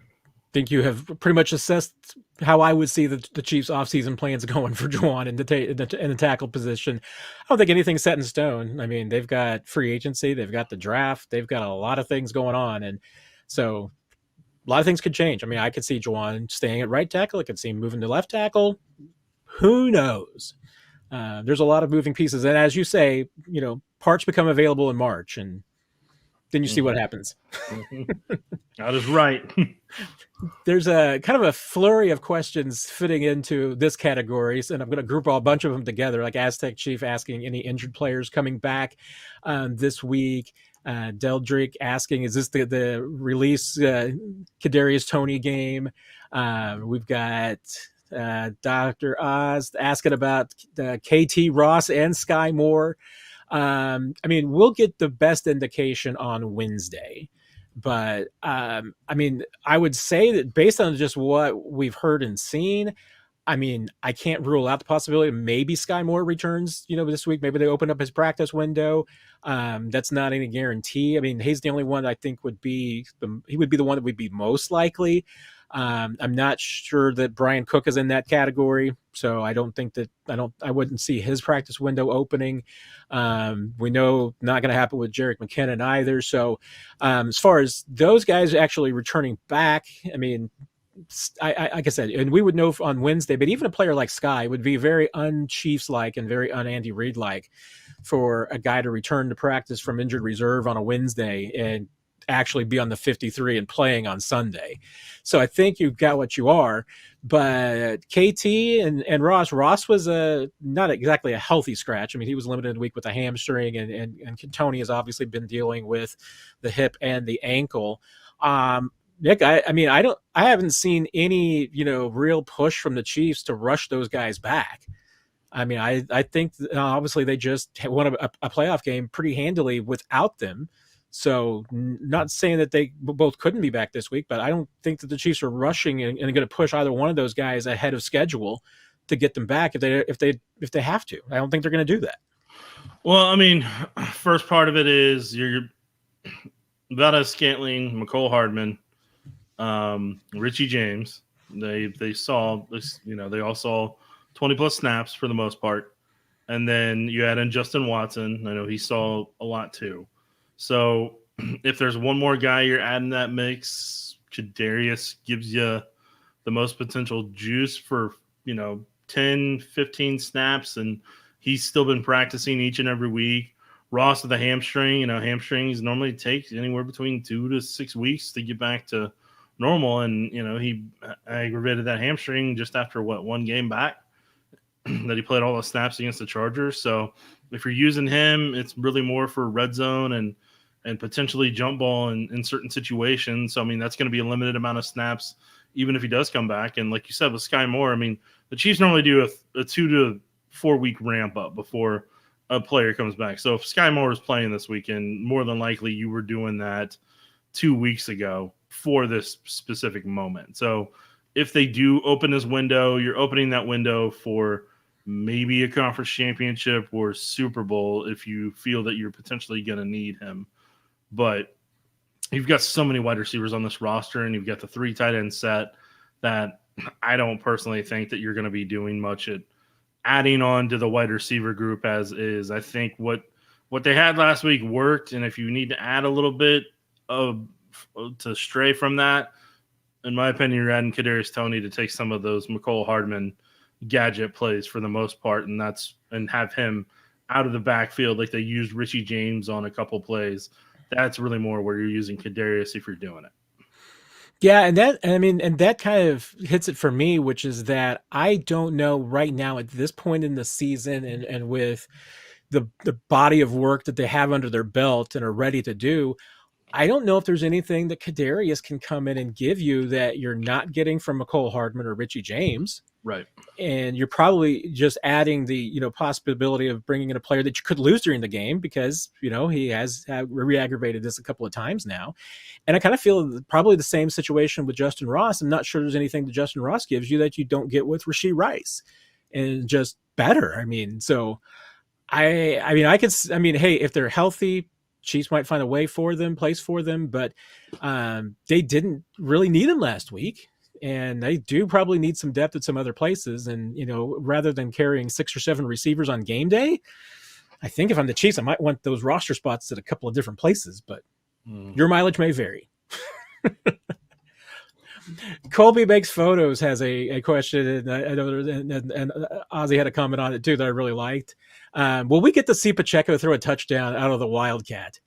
Speaker 1: think you have pretty much assessed how I would see the Chiefs' offseason plans going for Jawaan in the tackle position. I don't think anything's set in stone. I mean, they've got free agency, they've got the draft, they've got a lot of things going on, and so a lot of things could change. I mean, I could see Jawaan staying at right tackle. I could see him moving to left tackle. Who knows? There's a lot of moving pieces, and as you say, parts become available in March, and then you see what happens.
Speaker 2: That is right.
Speaker 1: There's a kind of a flurry of questions fitting into this category, and I'm going to group a bunch of them together, like Aztec Chief asking any injured players coming back this week. Deldrick asking, is this the release Kadarius Toney game? We've got Dr. Oz asking about KT Ross and Sky Moore. I mean, we'll get the best indication on Wednesday. But, I mean, I would say that based on just what we've heard and seen, I mean, I can't rule out the possibility of maybe Sky Moore returns, this week. Maybe they open up his practice window. That's not any guarantee. I mean, he's the only one I think would be the one that would be most likely. I'm not sure that Brian Cook is in that category, so I wouldn't see his practice window opening. We know not going to happen with Jerick McKinnon either. So as far as those guys actually returning back, I mean, like I said, and we would know on Wednesday, but even a player like Sky would be very un-Chiefs-like and very un-Andy Reid-like for a guy to return to practice from injured reserve on a Wednesday and actually be on the 53 and playing on Sunday. So I think you've got what you are, but KT and Ross was not exactly a healthy scratch. I mean, he was limited a week with a hamstring, and Tony has obviously been dealing with the hip and the ankle. Nick, I haven't seen any, real push from the Chiefs to rush those guys back. I mean, I think obviously they just won a playoff game pretty handily without them. So not saying that they both couldn't be back this week, but I don't think that the Chiefs are rushing and going to push either one of those guys ahead of schedule to get them back if they have to. I don't think they're going to do that.
Speaker 2: Well, I mean, first part of it is Scantling, McCole Hardman, Richie James. They saw this, they all saw 20 plus snaps for the most part. And then you add in Justin Watson. I know he saw a lot too. So if there's one more guy you're adding that mix, Kadarius gives you the most potential juice for, 10, 15 snaps, and he's still been practicing each and every week. Ross with a hamstring, hamstrings normally take anywhere between 2 to 6 weeks to get back to normal. And, he aggravated that hamstring just after one game back that he played all the snaps against the Chargers. So if you're using him, it's really more for red zone and potentially jump ball in certain situations. So, that's going to be a limited amount of snaps, even if he does come back. And like you said, with Sky Moore, the Chiefs normally do a 2 to 4 week ramp up before a player comes back. So if Sky Moore is playing this weekend, more than likely you were doing that 2 weeks ago for this specific moment. So if they do open this window, you're opening that window for maybe a conference championship or Super Bowl if you feel that you're potentially going to need him. But you've got so many wide receivers on this roster, and you've got the 3 tight end set that I don't personally think that you're going to be doing much at adding on to the wide receiver group as is. I think what they had last week worked, and if you need to add a little bit to stray from that, in my opinion, you're adding Kadarius Toney to take some of those McCole Hardman gadget plays for the most part, and have him out of the backfield like they used Richie James on a couple plays. That's really more where you're using Kadarius if you're doing it.
Speaker 1: Yeah, and that kind of hits it for me, which is that I don't know right now at this point in the season and with the body of work that they have under their belt and are ready to do, I don't know if there's anything that Kadarius can come in and give you that you're not getting from McCole Hardman or Richie James.
Speaker 2: Right.
Speaker 1: And you're probably just adding the, possibility of bringing in a player that you could lose during the game because, he has re-aggravated this a couple of times now. And I kind of feel probably the same situation with Justin Ross. I'm not sure there's anything that Justin Ross gives you that you don't get with Rashee Rice, and just better. So hey, if they're healthy, Chiefs might find a way for them, place for them, but they didn't really need him last week. And they do probably need some depth at some other places. And, rather than carrying 6 or 7 receivers on game day, I think if I'm the Chiefs, I might want those roster spots at a couple of different places, but your mileage may vary. Colby Makes Photos has a question, and Ozzy had a comment on it too that I really liked. Will we get to see Pacheco throw a touchdown out of the Wildcat?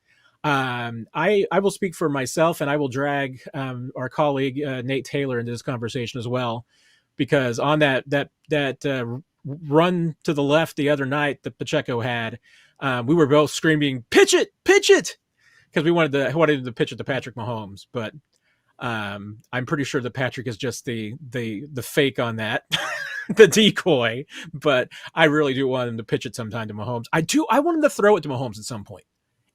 Speaker 1: I will speak for myself, and I will drag our colleague Nate Taylor into this conversation as well, because on that run to the left the other night that Pacheco had, we were both screaming, pitch it, because we wanted to pitch it to Patrick Mahomes, but I'm pretty sure that Patrick is just the fake on that, the decoy. But I really do want him to pitch it sometime to Mahomes. I want him to throw it to Mahomes at some point.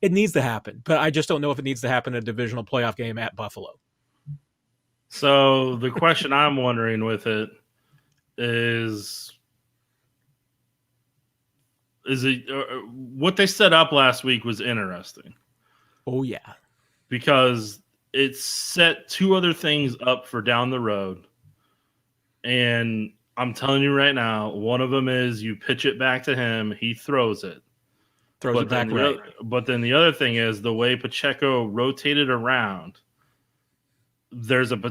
Speaker 1: It needs to happen, but I just don't know if it needs to happen in a divisional playoff game at Buffalo.
Speaker 2: So the question I'm wondering with it is it what they set up last week was interesting.
Speaker 1: Oh yeah,
Speaker 2: because it set 2 other things up for down the road, and I'm telling you right now, one of them is you pitch it back to him, he throws it.
Speaker 1: Throws it back right.
Speaker 2: But then the other thing is the way Pacheco rotated around. There's an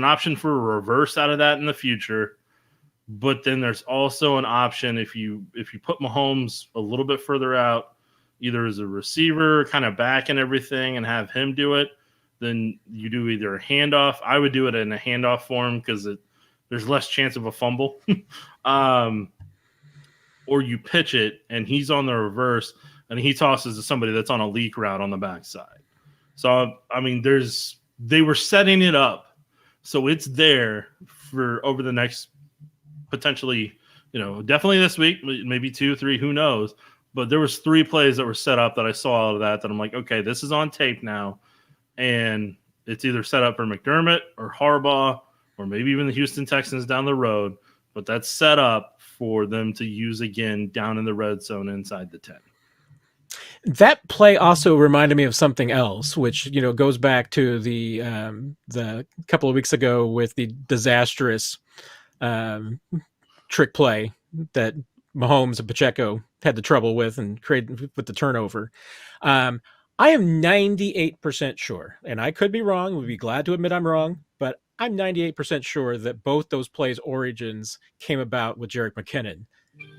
Speaker 2: option for a reverse out of that in the future, but then there's also an option if you put Mahomes a little bit further out, either as a receiver, kind of back and everything, and have him do it. Then you do either a handoff. I would do it in a handoff form because there's less chance of a fumble. Or you pitch it and he's on the reverse and he tosses to somebody that's on a leak route on the backside. So, they were setting it up. So it's there for over the next potentially, definitely this week, maybe 2, 3, who knows. But there was 3 plays that were set up that I saw out of that I'm like, okay, this is on tape now. And it's either set up for McDermott or Harbaugh or maybe even the Houston Texans down the road. But that's set up for them to use again down in the red zone inside the 10.
Speaker 1: That play also reminded me of something else, which goes back to the couple of weeks ago with the disastrous um, trick play that Mahomes and Pacheco had the trouble with and created with the turnover. Um, I am 98% sure, and I could be wrong. Would be glad to admit I'm wrong, but I'm 98% sure that both those plays' origins came about with Jerick McKinnon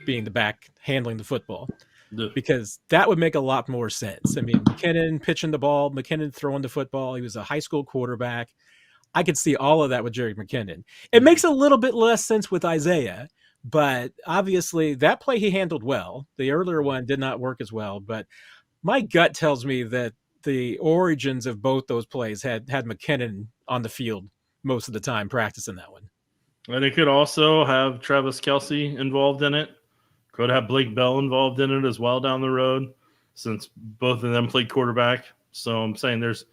Speaker 1: being the back handling the football, because that would make a lot more sense. I mean, McKinnon pitching the ball, McKinnon throwing the football. He was a high school quarterback. I could see all of that with Jerick McKinnon. It makes a little bit less sense with Isaiah, but obviously that play he handled well. The earlier one did not work as well, but my gut tells me that the origins of both those plays had McKinnon on the field most of the time practicing that one.
Speaker 2: And it could also have Travis Kelce involved in it. Could have Blake Bell involved in it as well down the road, since both of them played quarterback. So I'm saying there's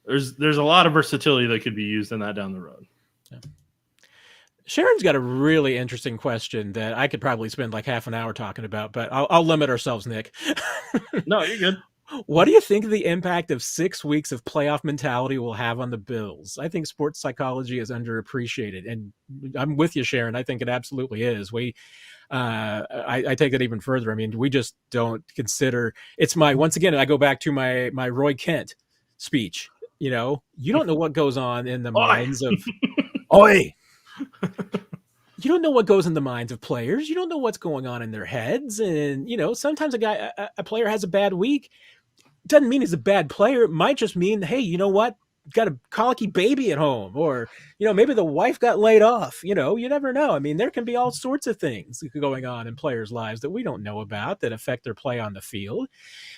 Speaker 2: a lot of versatility that could be used in that down the road.
Speaker 1: Yeah. Sharon's got a really interesting question that I could probably spend like half an hour talking about, but I'll limit ourselves, Nick.
Speaker 2: No, you're good.
Speaker 1: What do you think the impact of 6 weeks of playoff mentality will have on the Bills? I think sports psychology is underappreciated, and I'm with you, Sharon. I think it absolutely is. I take it even further. I mean, we just don't consider it's once again, I go back to my Roy Kent speech. You don't know what goes on in the minds of Oi. You don't know what goes in the minds of players. You don't know what's going on in their heads. And, sometimes a player has a bad week. Doesn't mean he's a bad player. It might just mean, hey, you know what? Got a colicky baby at home, or, maybe the wife got laid off. You never know. I mean, there can be all sorts of things going on in players' lives that we don't know about that affect their play on the field.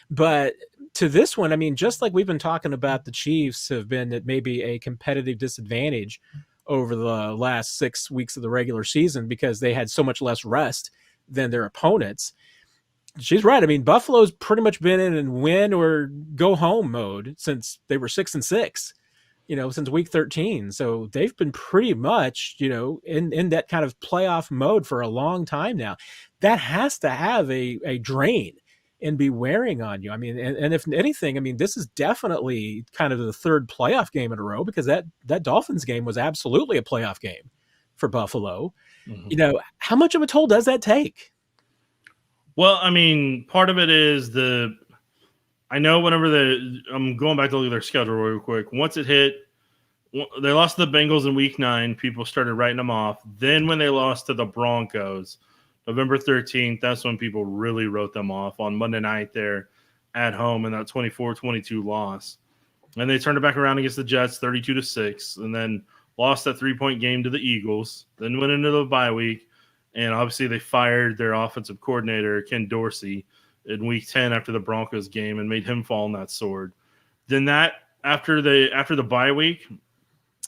Speaker 1: But to this one, I mean, just like we've been talking about, the Chiefs have been at maybe a competitive disadvantage over the last 6 weeks of the regular season because they had so much less rest than their opponents. She's right. I mean, Buffalo's pretty much been in win or go home mode since they were 6-6, since week 13. So they've been pretty much, in that kind of playoff mode for a long time now. That has to have a drain and be wearing on you. I mean, and if anything, I mean, this is definitely kind of the third playoff game in a row, because that Dolphins game was absolutely a playoff game for Buffalo. Mm-hmm. How much of a toll does that take?
Speaker 2: Well, I mean, part of it is I know whenever I'm going back to look at their schedule real quick. Once it hit, they lost to the Bengals in week 9. People started writing them off. Then when they lost to the Broncos, November 13th, that's when people really wrote them off on Monday night there at home in that 24-22 loss. And they turned it back around against the Jets 32-6, and then lost that 3-point game to the Eagles, then went into the bye week. And obviously they fired their offensive coordinator, Ken Dorsey, in week 10 after the Broncos game and made him fall on that sword. Then after the bye week,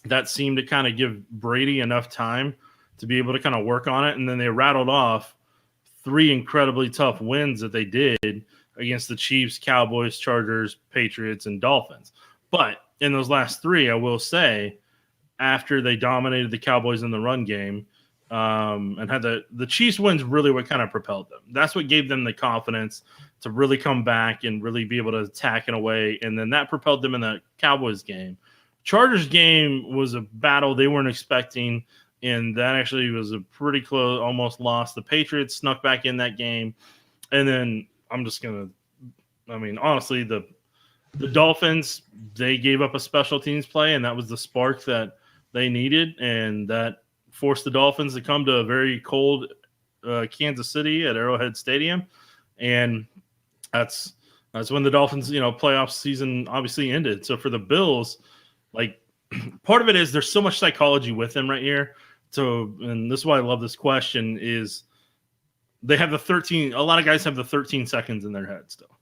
Speaker 2: that seemed to kind of give Brady enough time to be able to kind of work on it. And then they rattled off 3 incredibly tough wins that they did against the Chiefs, Cowboys, Chargers, Patriots, and Dolphins. But in those last 3, I will say, after they dominated the Cowboys in the run game, and had the Chiefs wins really what kind of propelled them. That's what gave them the confidence to really come back and really be able to attack in a way. And then that propelled them in the Cowboys game. Chargers game was a battle they weren't expecting, and that actually was a pretty close, almost lost. The Patriots snuck back in that game. And then honestly, the Dolphins, they gave up a special teams play, and that was the spark that they needed, and that forced the Dolphins to come to a very cold Kansas City at Arrowhead Stadium. And that's when the Dolphins, playoff season obviously ended. So for the Bills, like, part of it is there's so much psychology with them right here. So, and this is why I love this question, is they have a lot of guys have the 13 seconds in their head still.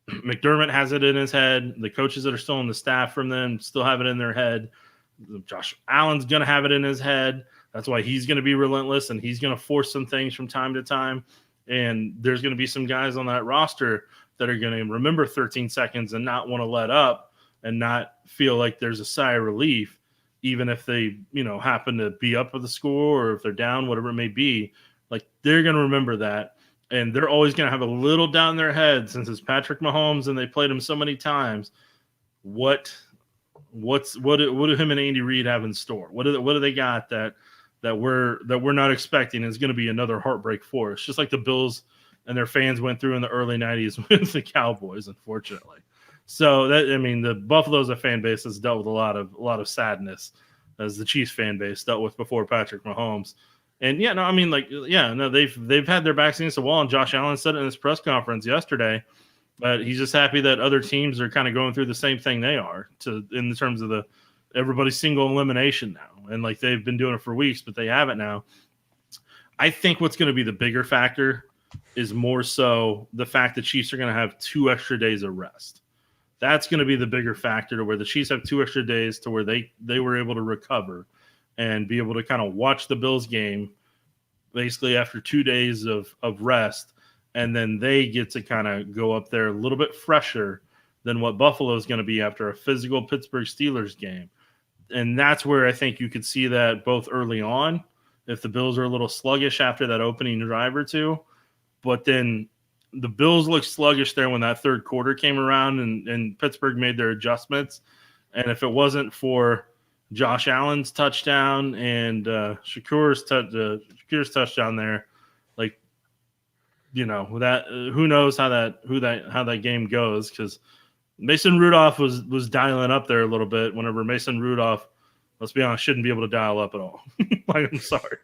Speaker 2: McDermott has it in his head. The coaches that are still on the staff from them still have it in their head. Josh Allen's going to have it in his head. That's why he's going to be relentless, and he's going to force some things from time to time. And there's going to be some guys on that roster that are going to remember 13 seconds and not want to let up and not feel like there's a sigh of relief, even if they, happen to be up with the score or if they're down, whatever it may be. Like, they're going to remember that. and they're always going to have a little down their head since it's Patrick Mahomes and they played him so many times. What do him and Andy Reid have in store? What do they got that we're not expecting is going to be another heartbreak for us? Just like the Bills and their fans went through in the early 90s with the Cowboys, unfortunately. So the Buffalo's a fan base that's dealt with a lot of sadness, as the Chiefs fan base dealt with before Patrick Mahomes. And they've had their backs against the wall, and Josh Allen said it in his press conference yesterday. But he's just happy that other teams are kind of going through the same thing they are, in terms of everybody's single elimination now. And like they've been doing it for weeks, but they have it now. I think what's going to be the bigger factor is more so the fact that Chiefs are going to have 2 extra days of rest. That's going to be the bigger factor, to where the Chiefs have 2 extra days to where they were able to recover and be able to kind of watch the Bills game basically after 2 days of rest. And then they get to kind of go up there a little bit fresher than what Buffalo is going to be after a physical Pittsburgh Steelers game. And that's where I think you could see that both early on, if the Bills are a little sluggish after that opening drive or two. But then the Bills looked sluggish there when that third quarter came around and Pittsburgh made their adjustments. And if it wasn't for Josh Allen's touchdown and Shakur's touchdown there, that who knows how that game goes, because Mason Rudolph was dialing up there a little bit. Whenever Mason Rudolph, let's be honest, shouldn't be able to dial up at all. I'm sorry.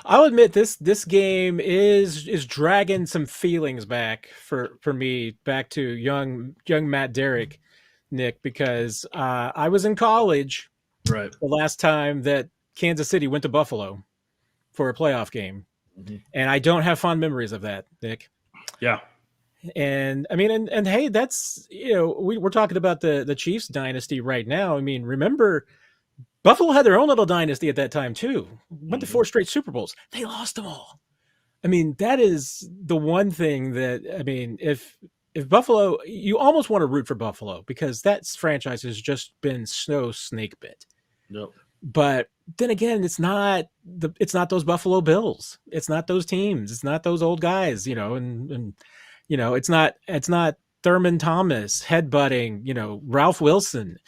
Speaker 1: I'll admit this game is dragging some feelings back for me, back to young Matt Derrick, Nick, because I was in college
Speaker 2: right
Speaker 1: the last time that Kansas City went to Buffalo for a playoff game. Mm-hmm. And I don't have fond memories of that, Nick.
Speaker 2: Yeah.
Speaker 1: And I mean, and hey, that's, we're talking about the Chiefs dynasty right now. I mean, remember, Buffalo had their own little dynasty at that time too. Went to 4 straight Super Bowls. They lost them all. I mean, that is the one thing that, I mean, if Buffalo, you almost want to root for Buffalo, because that franchise has just been snake bit.
Speaker 2: Nope. But
Speaker 1: then again, it's not those Buffalo Bills. It's not those teams. It's not those old guys, and it's not Thurman Thomas headbutting, Ralph Wilson.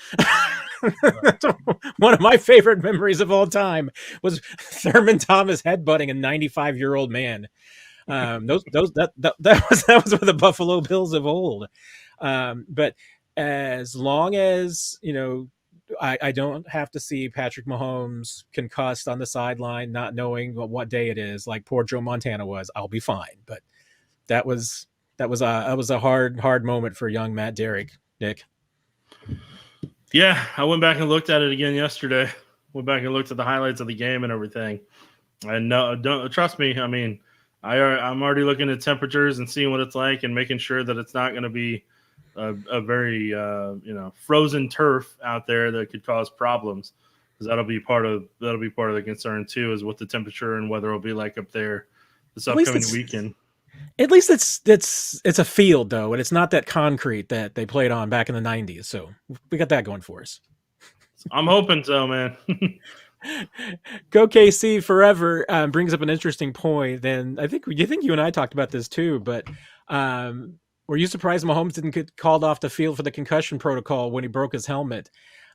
Speaker 1: One of my favorite memories of all time was Thurman Thomas headbutting a 95-year-old man. That was with the Buffalo Bills of old. But as long as, I don't have to see Patrick Mahomes concussed on the sideline, not knowing what day it is, like poor Joe Montana was, I'll be fine. But that was a hard moment for young Matt Derrick, Nick.
Speaker 2: Yeah, I went back and looked at it again yesterday. Went back and looked at the highlights of the game and everything. And don't trust me. I mean, I'm already looking at temperatures and seeing what it's like and making sure that it's not going to be a very frozen turf out there that could cause problems, because that'll be part of the concern too, is what the temperature and weather will be like up there this upcoming weekend.
Speaker 1: At least it's a field though, and it's not that concrete that they played on back in the 90s. So we got that going for us.
Speaker 2: I'm hoping so, man.
Speaker 1: Go KC forever brings up an interesting point. And I think you and I talked about this too, but were you surprised Mahomes didn't get called off the field for the concussion protocol when he broke his helmet?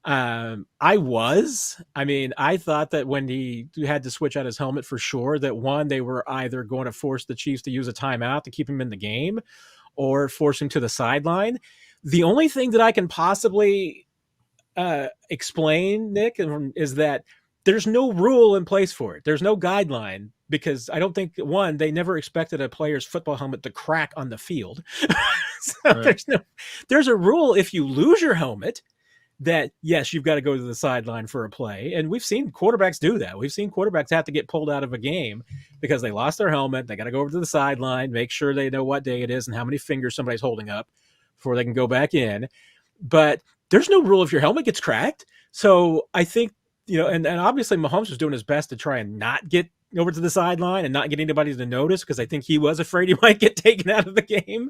Speaker 1: I was. I mean, I thought that when he had to switch out his helmet, for sure, that one, they were either going to force the Chiefs to use a timeout to keep him in the game or force him to the sideline. The only thing that I can possibly explain, Nick, is that there's no rule in place for it. There's no guideline, because I don't think, one, they never expected a player's football helmet to crack on the field. So right. There's a rule if you lose your helmet that, yes, you've got to go to the sideline for a play. And we've seen quarterbacks do that. We've seen quarterbacks have to get pulled out of a game because they lost their helmet. They got to go over to the sideline, make sure they know what day it is and how many fingers somebody's holding up before they can go back in. But there's no rule if your helmet gets cracked. So I think, and obviously Mahomes was doing his best to try and not get over to the sideline and not get anybody to notice, because I think he was afraid he might get taken out of the game.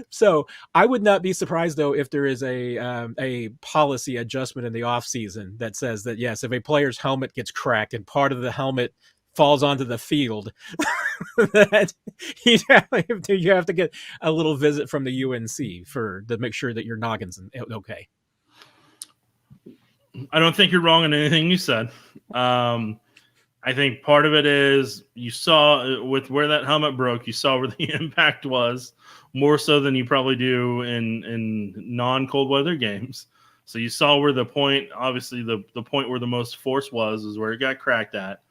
Speaker 1: So I would not be surprised, though, if there is a policy adjustment in the offseason that says that, yes, if a player's helmet gets cracked and part of the helmet falls onto the field, that you have to get a little visit from the UNC to make sure that your noggin's okay.
Speaker 2: I don't think you're wrong in anything you said. I think part of it is you saw with where that helmet broke, you saw where the impact was more so than you probably do in non-cold weather games. So you saw where the point, obviously the point where the most force was where it got cracked at.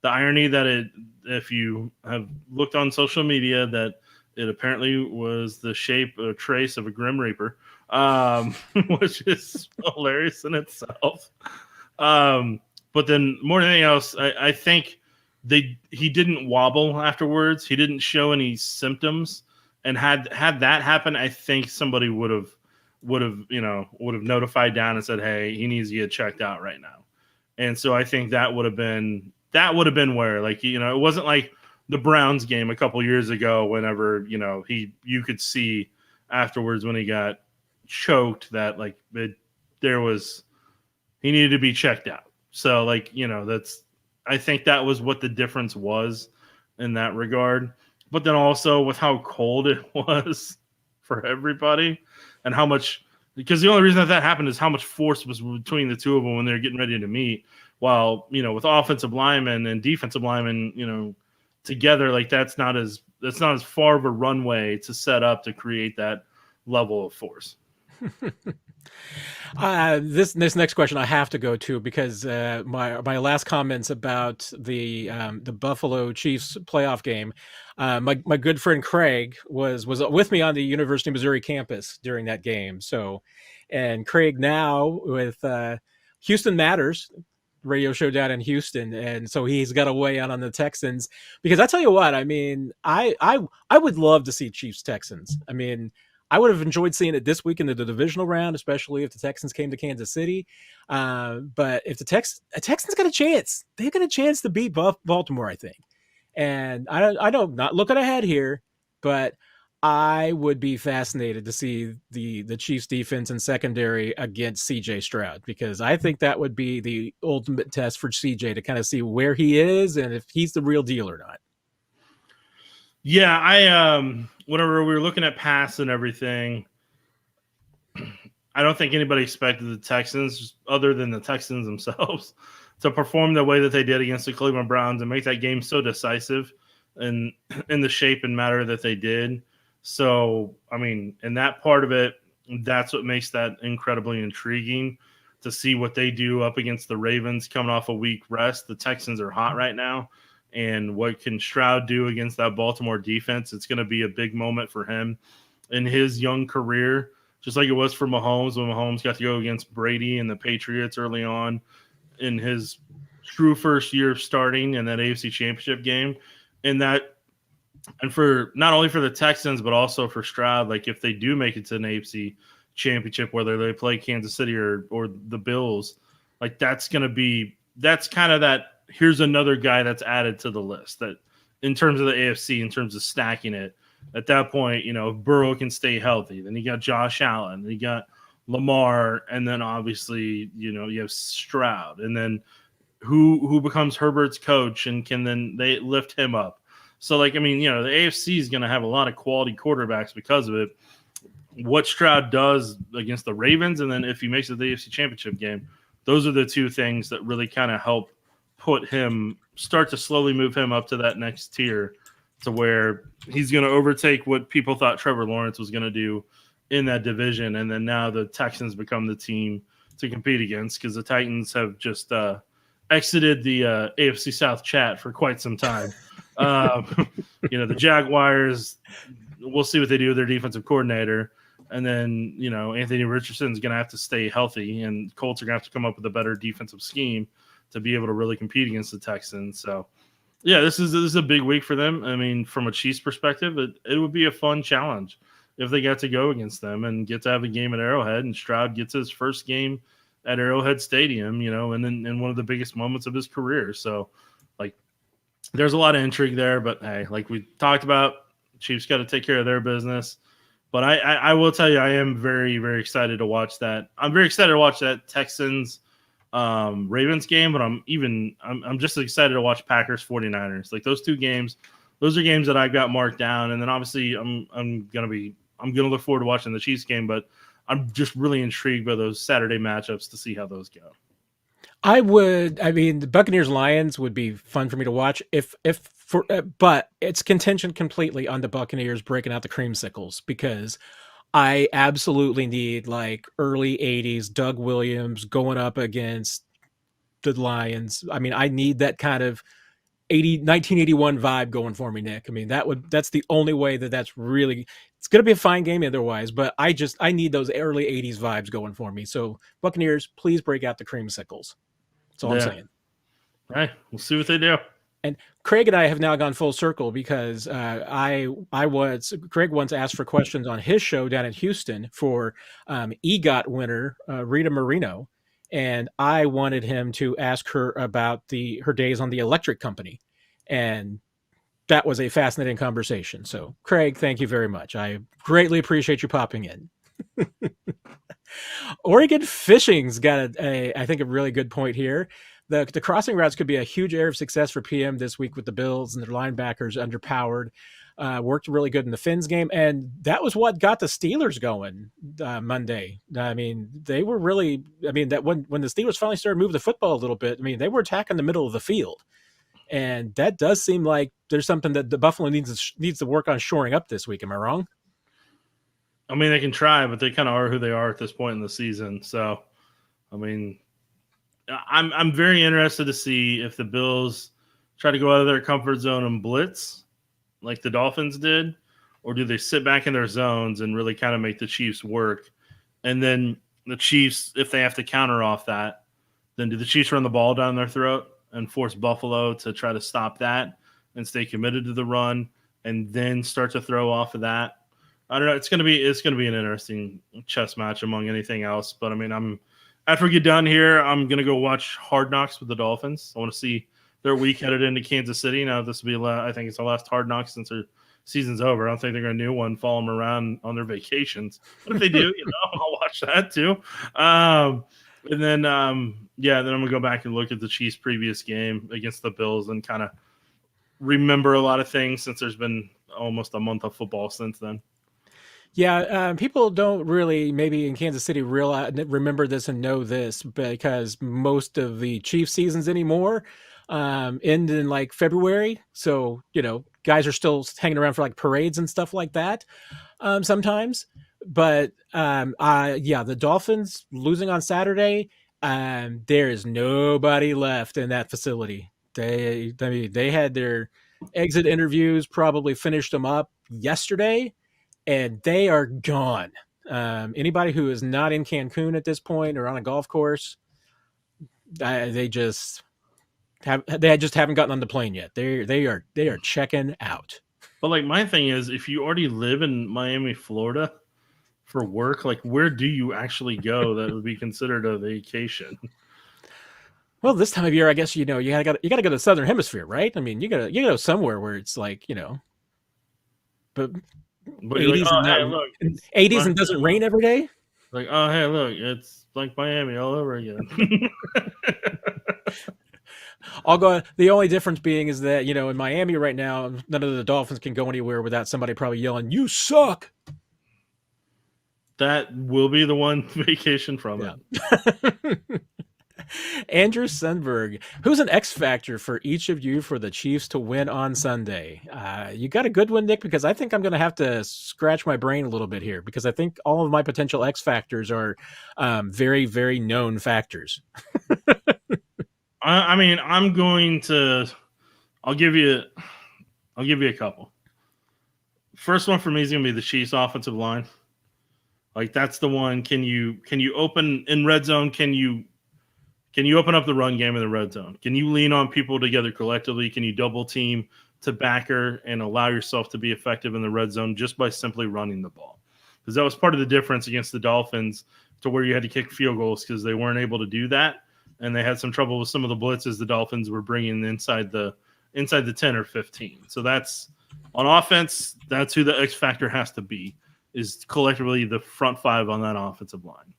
Speaker 2: The irony that if you have looked on social media, that it apparently was the shape or trace of a Grim Reaper, which is hilarious in itself. But then more than anything else, I think he didn't wobble afterwards. He didn't show any symptoms, and had that happen, I think somebody would have notified down and said, "Hey, he needs to get checked out right now." And so I think that would have been where, like, it wasn't like the Browns game a couple years ago, whenever you could see afterwards when he got choked that he needed to be checked out. So I think that was what the difference was in that regard. But then also with how cold it was for everybody and how much, because the only reason that happened is how much force was between the two of them when they were getting ready to meet. While, with offensive linemen and defensive linemen, together, that's not as far of a runway to set up to create that level of force.
Speaker 1: This next question I have to go to, because my last comments about the Buffalo Chiefs playoff game, my good friend Craig was with me on the University of Missouri campus during that game. So, and Craig now with Houston Matters radio show down in Houston, and so he's got a weigh out on the Texans, because I tell you what, I mean, I would love to see Chiefs Texans. I mean, I would have enjoyed seeing it this week in the divisional round, especially if the Texans came to Kansas City. But if the Texans got a chance, they got a chance to beat Baltimore, I think. And I don't, not looking ahead here, but I would be fascinated to see the Chiefs defense and secondary against CJ Stroud, because I think that would be the ultimate test for CJ to kind of see where he is and if he's the real deal or not.
Speaker 2: Yeah, whenever we were looking at pass and everything, I don't think anybody expected the Texans, other than the Texans themselves, to perform the way that they did against the Cleveland Browns and make that game so decisive and in the shape and matter that they did. So, I mean, in that part of it, that's what makes that incredibly intriguing to see what they do up against the Ravens coming off a week rest. The Texans are hot right now. And what can Stroud do against that Baltimore defense? It's going to be a big moment for him in his young career, just like it was for Mahomes when Mahomes got to go against Brady and the Patriots early on in his true first year of starting in that AFC Championship game. And for not only for the Texans, but also for Stroud, like if they do make it to an AFC Championship, whether they play Kansas City or the Bills, like that's kind of that. Here's another guy that's added to the list that in terms of the AFC, in terms of stacking it at that point, if Burrow can stay healthy, then you got Josh Allen, then you got Lamar, and then obviously, you have Stroud, and then who becomes Herbert's coach and can then they lift him up. So the AFC is going to have a lot of quality quarterbacks because of it. What Stroud does against the Ravens, and then if he makes it to the AFC Championship game, those are the two things that really kind of help start to slowly move him up to that next tier, to where he's going to overtake what people thought Trevor Lawrence was going to do in that division. And then now the Texans become the team to compete against, because the Titans have just exited the AFC South chat for quite some time. The Jaguars, we'll see what they do with their defensive coordinator. And then, Anthony Richardson's going to have to stay healthy, and Colts are going to have to come up with a better defensive scheme to be able to really compete against the Texans. So, yeah, this is a big week for them. I mean, from a Chiefs perspective, it would be a fun challenge if they got to go against them and get to have a game at Arrowhead, and Stroud gets his first game at Arrowhead Stadium, and in one of the biggest moments of his career. So, there's a lot of intrigue there. But, hey, like we talked about, Chiefs got to take care of their business. But I will tell you, I am very, very excited to watch that. I'm very excited to watch that Texans Ravens game, but I'm just excited to watch Packers 49ers. Like those two games, those are games that I got marked down. And then obviously I'm gonna look forward to watching the Chiefs game, but I'm just really intrigued by those Saturday matchups to see how those go.
Speaker 1: The Buccaneers Lions would be fun for me to watch but it's contingent completely on the Buccaneers breaking out the creamsicles, because I absolutely need like early 80s Doug Williams going up against the Lions. I mean, I need that kind of 1981 vibe going for me, Nick. I mean, that's the only way that's really, it's going to be a fine game otherwise, but I need those early 80s vibes going for me. So Buccaneers, please break out the creamsicles. That's all I'm saying.
Speaker 2: Hey, we'll see what they do.
Speaker 1: And Craig and I have now gone full circle because Craig once asked for questions on his show down in Houston for EGOT winner Rita Marino, and I wanted him to ask her about her days on the electric company, and that was a fascinating conversation. So, Craig, thank you very much. I greatly appreciate you popping in. Oregon Fishing's got I think a really good point here. The crossing routes could be a huge area of success for PM this week with the Bills and their linebackers underpowered. Worked really good in the Finns game, and that was what got the Steelers going Monday. I mean, they were really. I mean, that when the Steelers finally started moving the football a little bit, I mean, they were attacking the middle of the field, and that does seem like there's something that the Buffalo needs to work on shoring up this week. Am I wrong?
Speaker 2: I mean, they can try, but they kind of are who they are at this point in the season. So, I mean, I'm very interested to see if the Bills try to go out of their comfort zone and blitz like the Dolphins did, or do they sit back in their zones and really kind of make the Chiefs work? And then the Chiefs, if they have to counter off that, then do the Chiefs run the ball down their throat and force Buffalo to try to stop that and stay committed to the run and then start to throw off of that? I don't know. It's gonna be an interesting chess match among anything else. But I mean, after we get done here, I'm gonna go watch Hard Knocks with the Dolphins. I want to see their week headed into Kansas City. Now this will be, I think it's the last Hard Knocks since their season's over. I don't think they're gonna do one, follow them around on their vacations. But if they do, I'll watch that too. And then then I'm gonna go back and look at the Chiefs' previous game against the Bills and kind of remember a lot of things since there's been almost a month of football since then.
Speaker 1: Yeah, people don't really, maybe in Kansas City, remember this and know this, because most of the Chiefs seasons anymore end in like February. So, guys are still hanging around for like parades and stuff like that sometimes. But the Dolphins losing on Saturday, there is nobody left in that facility. They had their exit interviews, probably finished them up yesterday, and they are gone. Anybody who is not in Cancun at this point or on a golf course, they just haven't gotten on the plane yet. They are checking out.
Speaker 2: But like my thing is, if you already live in Miami, Florida for work, like where do you actually go that would be considered a vacation?
Speaker 1: Well, this time of year, I guess you gotta go to the Southern Hemisphere, right? I mean, you gotta go somewhere where it's like but 80s,
Speaker 2: like,
Speaker 1: and 80s and doesn't rain every day.
Speaker 2: Like, oh hey, look, it's like Miami all over again.
Speaker 1: The only difference being is that in Miami right now, none of the Dolphins can go anywhere without somebody probably yelling, "You suck."
Speaker 2: That will be the one vacation from
Speaker 1: it. Andrew Sundberg, who's an X factor for each of you for the Chiefs to win on Sunday? You got a good one, Nick, because I think I'm going to have to scratch my brain a little bit here, because I think all of my potential X factors are very, very known factors.
Speaker 2: I mean, I'll give you a couple. First one for me is going to be the Chiefs offensive line. Like that's the one. Can you open in red zone? Can you open up the run game in the red zone? Can you lean on people together collectively? Can you double team to backer and allow yourself to be effective in the red zone just by simply running the ball? Because that was part of the difference against the Dolphins, to where you had to kick field goals because they weren't able to do that, and they had some trouble with some of the blitzes the Dolphins were bringing inside the 10 or 15. So that's on offense. That's who the X factor has to be, is collectively the front five on that offensive line.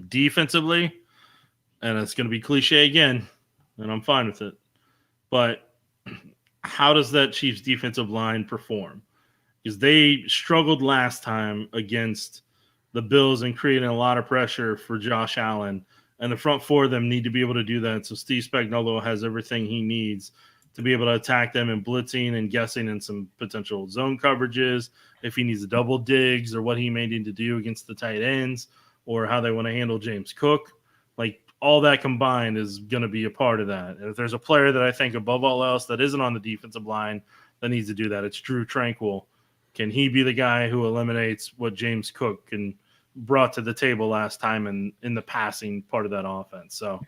Speaker 2: Defensively, and it's going to be cliche again, and I'm fine with it. But how does that Chiefs defensive line perform? Because they struggled last time against the Bills and creating a lot of pressure for Josh Allen. And the front four of them need to be able to do that. So Steve Spagnuolo has everything he needs to be able to attack them in blitzing and guessing and some potential zone coverages, if he needs to double digs or what he may need to do against the tight ends or how they want to handle James Cook. Like, all that combined is going to be a part of that. And if there's a player that I think above all else that isn't on the defensive line that needs to do that, it's Drew Tranquil. Can he be the guy who eliminates what James Cook brought to the table last time in the passing part of that offense? So,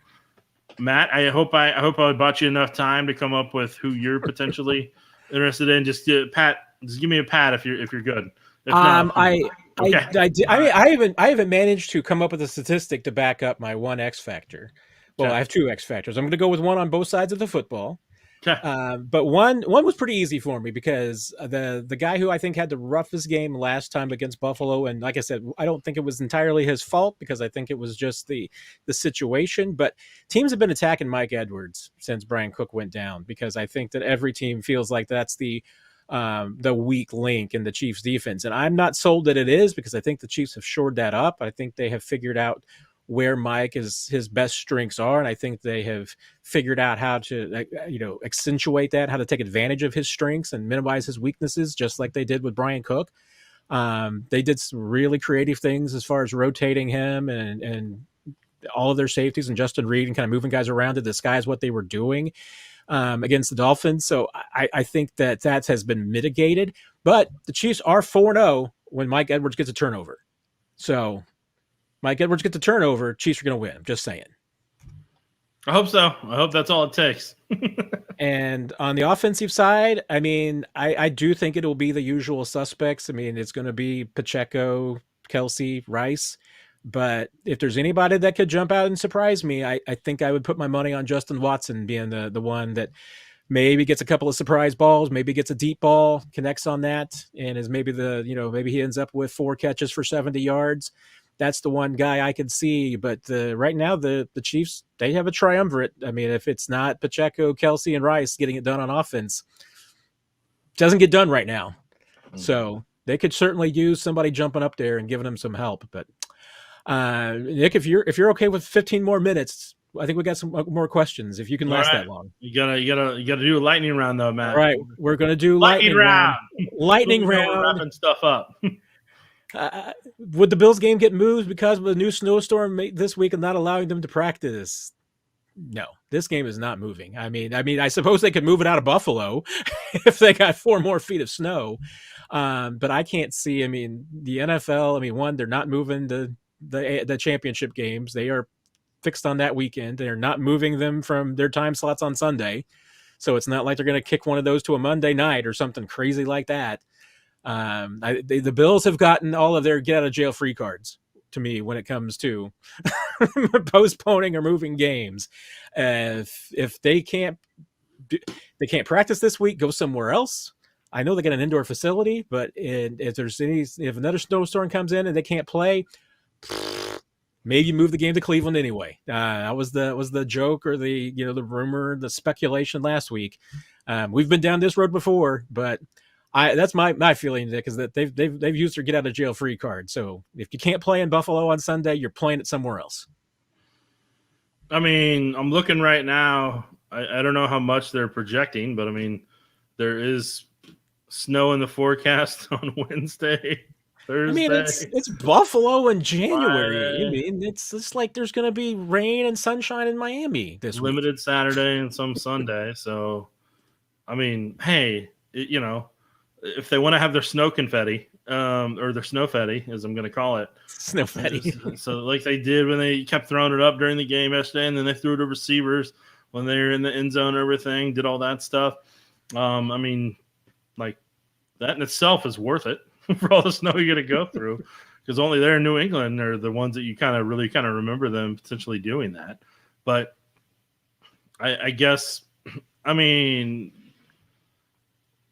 Speaker 2: Matt, I hope I bought you enough time to come up with who you're potentially interested in. Just give me a pat if you're good. If not,
Speaker 1: I haven't managed to come up with a statistic to back up my one X factor. Well, I have two X factors. I'm going to go with one on both sides of the football.
Speaker 2: Okay.
Speaker 1: But one was pretty easy for me because the guy who I think had the roughest game last time against Buffalo, and like I said, I don't think it was entirely his fault because I think it was just the situation. But teams have been attacking Mike Edwards since Brian Cook went down because I think that every team feels like that's the weak link in the Chiefs defense. And I'm not sold that it is because I think the Chiefs have shored that up. I think they have figured out where his best strengths are. And I think they have figured out how to, accentuate that, how to take advantage of his strengths and minimize his weaknesses, just like they did with Brian Cook. They did some really creative things as far as rotating him and all of their safeties and Justin Reid and kind of moving guys around to disguise what they were doing against the Dolphins. So I think that has been mitigated, but the Chiefs are 4-0 when Mike Edwards gets a turnover. So Mike Edwards gets a turnover, Chiefs are going to win. I'm just saying.
Speaker 2: I hope so. I hope that's all it takes.
Speaker 1: And on the offensive side, I mean, I do think it will be the usual suspects. I mean, it's going to be Pacheco, Kelce, Rice. But if there's anybody that could jump out and surprise me, I think I would put my money on Justin Watson being the one that maybe gets a couple of surprise balls, maybe gets a deep ball, connects on that, and is maybe maybe he ends up with 4 catches for 70 yards. That's the one guy I could see. But right now, the Chiefs, they have a triumvirate. I mean, if it's not Pacheco, Kelce, and Rice getting it done on offense, it doesn't get done right now. Mm-hmm. So they could certainly use somebody jumping up there and giving them some help. But Nick, if you're okay with 15 more minutes, I think we got some more questions. If you can last that long,
Speaker 2: you gotta do a lightning round though, Matt.
Speaker 1: All right, we're gonna do lightning round. Lightning round.
Speaker 2: Wrapping stuff up.
Speaker 1: Would the Bills game get moved because of a new snowstorm this week and not allowing them to practice? No, this game is not moving. I mean, I suppose they could move it out of Buffalo if they got 4 more feet of snow. But I can't see. I mean, the NFL. I mean, one, they're not moving the championship games. They are fixed on that weekend. They're not moving them from their time slots on Sunday. So it's not like they're going to kick one of those to a Monday night or something crazy like that. The Bills have gotten all of their get out of jail free cards to me when it comes to postponing or moving games. If they can't practice this week, go somewhere else. I know they got an indoor facility, but if another snowstorm comes in and they can't play, maybe move the game to Cleveland anyway. That was the joke or the rumor, the speculation last week. We've been down this road before, but that's my feeling, Nick, is that they've used their get out of jail free card. So if you can't play in Buffalo on Sunday, you're playing it somewhere else.
Speaker 2: I mean, I'm looking right now. I don't know how much they're projecting, but I mean, there is snow in the forecast on Wednesday, Thursday.
Speaker 1: I mean, it's Buffalo in January. Friday. I mean, it's just like there's going to be rain and sunshine in Miami this week.
Speaker 2: Limited Saturday and some Sunday. So, I mean, hey, if they want to have their snow confetti, or their snowfetti, as I'm going to call it.
Speaker 1: Snowfetti.
Speaker 2: So like they did when they kept throwing it up during the game yesterday, and then they threw it to receivers when they were in the end zone and everything, did all that stuff. I mean, like, that in itself is worth it for all the snow you're going to go through, because only there in New England are the ones that you really remember them potentially doing that. But I guess, I mean,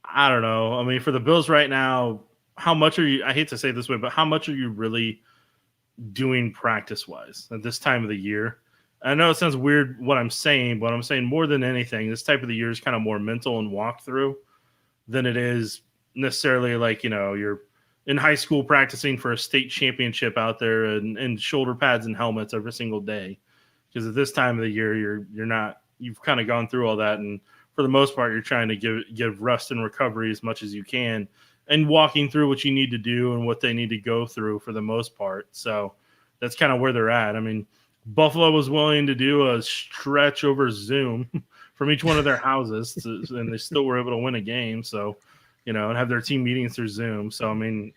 Speaker 2: I don't know. I mean, for the Bills right now, how much are you – I hate to say it this way, but how much are you really doing practice-wise at this time of the year? I know it sounds weird what I'm saying, but I'm saying more than anything, this type of the year is kind of more mental and walkthrough than it is necessarily like, you're in high school practicing for a state championship out there and shoulder pads and helmets every single day. Because at this time of the year, you're not, you've kind of gone through all that. And for the most part, you're trying to give rest and recovery as much as you can and walking through what you need to do and what they need to go through for the most part. So that's kind of where they're at. I mean, Buffalo was willing to do a stretch over Zoom from each one of their houses, and they still were able to win a game. So, and have their team meetings through Zoom. So, I mean,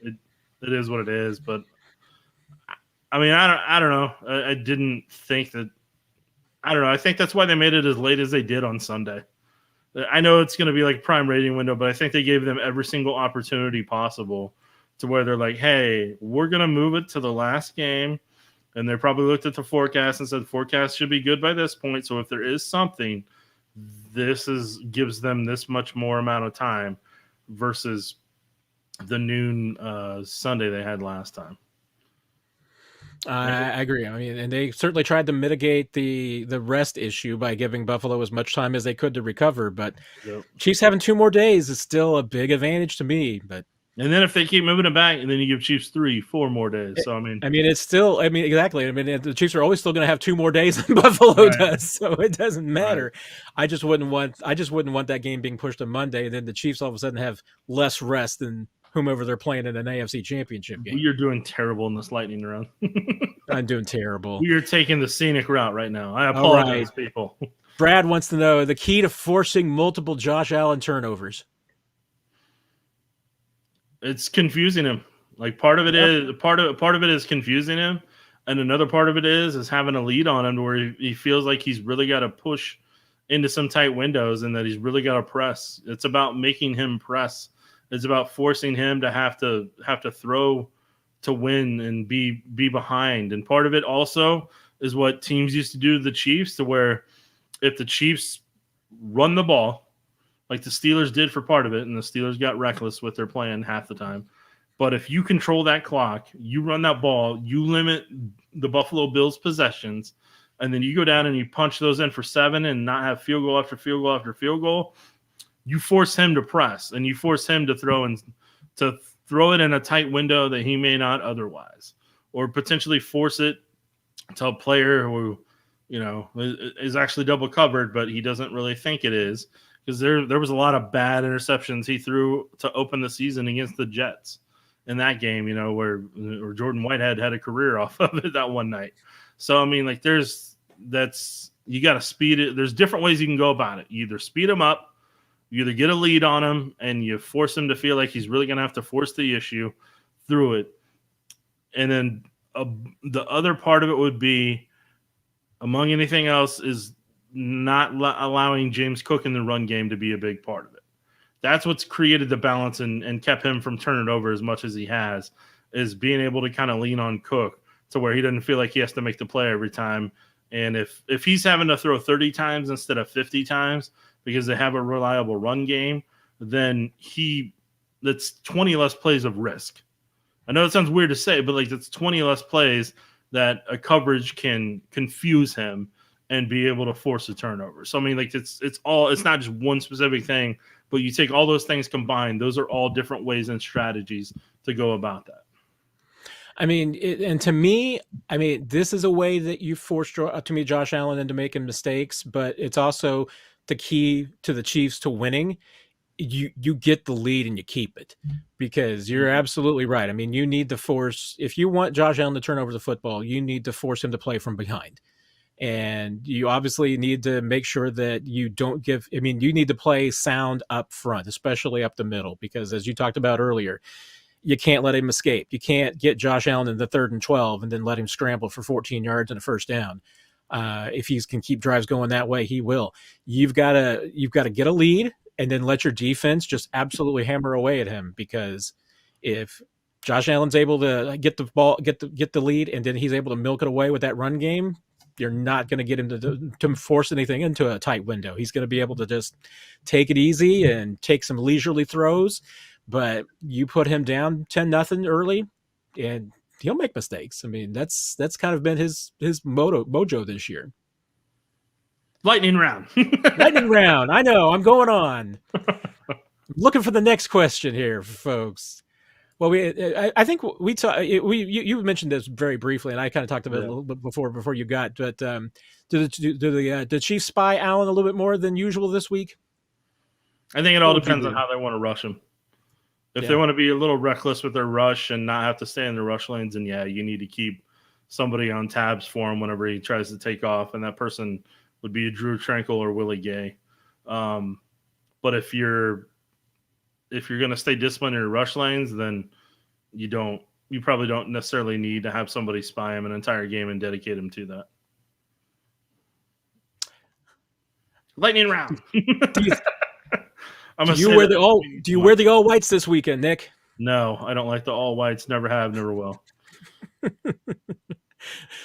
Speaker 2: it is what it is. But, I mean, I don't know. I didn't think that – I don't know. I think that's why they made it as late as they did on Sunday. I know it's going to be like a prime rating window, but I think they gave them every single opportunity possible to where they're like, hey, we're going to move it to the last game. And they probably looked at the forecast and said, forecast should be good by this point. So if there is something, gives them this much more amount of time versus the noon Sunday they had last time.
Speaker 1: I agree. I mean, and they certainly tried to mitigate the rest issue by giving Buffalo as much time as they could to recover. But Chiefs having 2 more days is still a big advantage to me.
Speaker 2: And then if they keep moving it back, and then you give Chiefs 3-4 more days. So,
Speaker 1: it's still, exactly. The Chiefs are always still going to have 2 more days than Buffalo does. So it doesn't matter. Right. I just wouldn't want that game being pushed to Monday. And then the Chiefs all of a sudden have less rest than whomever they're playing in an AFC championship game.
Speaker 2: You're doing terrible in this lightning round.
Speaker 1: I'm doing terrible.
Speaker 2: You're taking the scenic route right now. I apologize, people.
Speaker 1: Brad wants to know the key to forcing multiple Josh Allen turnovers.
Speaker 2: It's confusing him. Like part of it is confusing him, and another part of it is having a lead on him to where he feels like he's really got to push into some tight windows and that he's really got to press. It's about making him press. It's about forcing him to have to throw to win and be behind. And part of it also is what teams used to do to the Chiefs, to where if the Chiefs run the ball, like the Steelers did for part of it, and the Steelers got reckless with their plan half the time. But if you control that clock, you run that ball, you limit the Buffalo Bills' possessions, and then you go down and you punch those in for 7 and not have field goal after field goal after field goal, you force him to press, and you force him to throw it in a tight window that he may not otherwise, or potentially force it to a player who, is actually double covered, but he doesn't really think it is. Because there was a lot of bad interceptions he threw to open the season against the Jets in that game, where Jordan Whitehead had a career off of it that one night. So, I mean, like you got to speed it. There's different ways you can go about it. You either speed him up, you either get a lead on him, and you force him to feel like he's really going to have to force the issue through it. And then the other part of it would be, among anything else, is not allowing James Cook in the run game to be a big part of it. That's what's created the balance and kept him from turning it over as much as he has, is being able to kind of lean on Cook to where he doesn't feel like he has to make the play every time. And if he's having to throw 30 times instead of 50 times because they have a reliable run game, then that's 20 less plays of risk. I know it sounds weird to say, but like that's 20 less plays that a coverage can confuse him and be able to force a turnover. So, I mean, like it's not just one specific thing, but you take all those things combined, those are all different ways and strategies to go about that.
Speaker 1: I mean, and to me, this is a way that you force Josh Allen into making mistakes, but it's also the key to the Chiefs to winning. You get the lead and you keep it, because you're absolutely right. I mean, you need to force, if you want Josh Allen to turn over the football, you need to force him to play from behind. And you obviously need to make sure that you don't you need to play sound up front, especially up the middle, because as you talked about earlier, you can't let him escape. You can't get Josh Allen in the 3rd and 12 and then let him scramble for 14 yards and a first down. If he can keep drives going that way, he will. You've got to get a lead and then let your defense just absolutely hammer away at him, because if Josh Allen's able to get the ball, get the lead, and then he's able to milk it away with that run game, you're not going to get him to force anything into a tight window. He's going to be able to just take it easy and take some leisurely throws. But you put him down 10-0 early, and he'll make mistakes. I mean, that's kind of been his mojo this year.
Speaker 2: Lightning round.
Speaker 1: Lightning round. I know. I'm going on. Looking for the next question here, folks. Well, I think we talked. You mentioned this very briefly, and I kind of talked about it a little bit before you got. But do the Chiefs spy Allen a little bit more than usual this week?
Speaker 2: I think it all depends on how they want to rush him. If they want to be a little reckless with their rush and not have to stay in the rush lanes, then you need to keep somebody on tabs for him whenever he tries to take off, and that person would be Drew Tranquil or Willie Gay. But if you're going to stay disciplined in your rush lanes, then you probably don't necessarily need to have somebody spy him an entire game and dedicate him to that. Lightning round.
Speaker 1: Do you wear the all whites this weekend, Nick?
Speaker 2: No, I don't like the all whites. Never have, never will.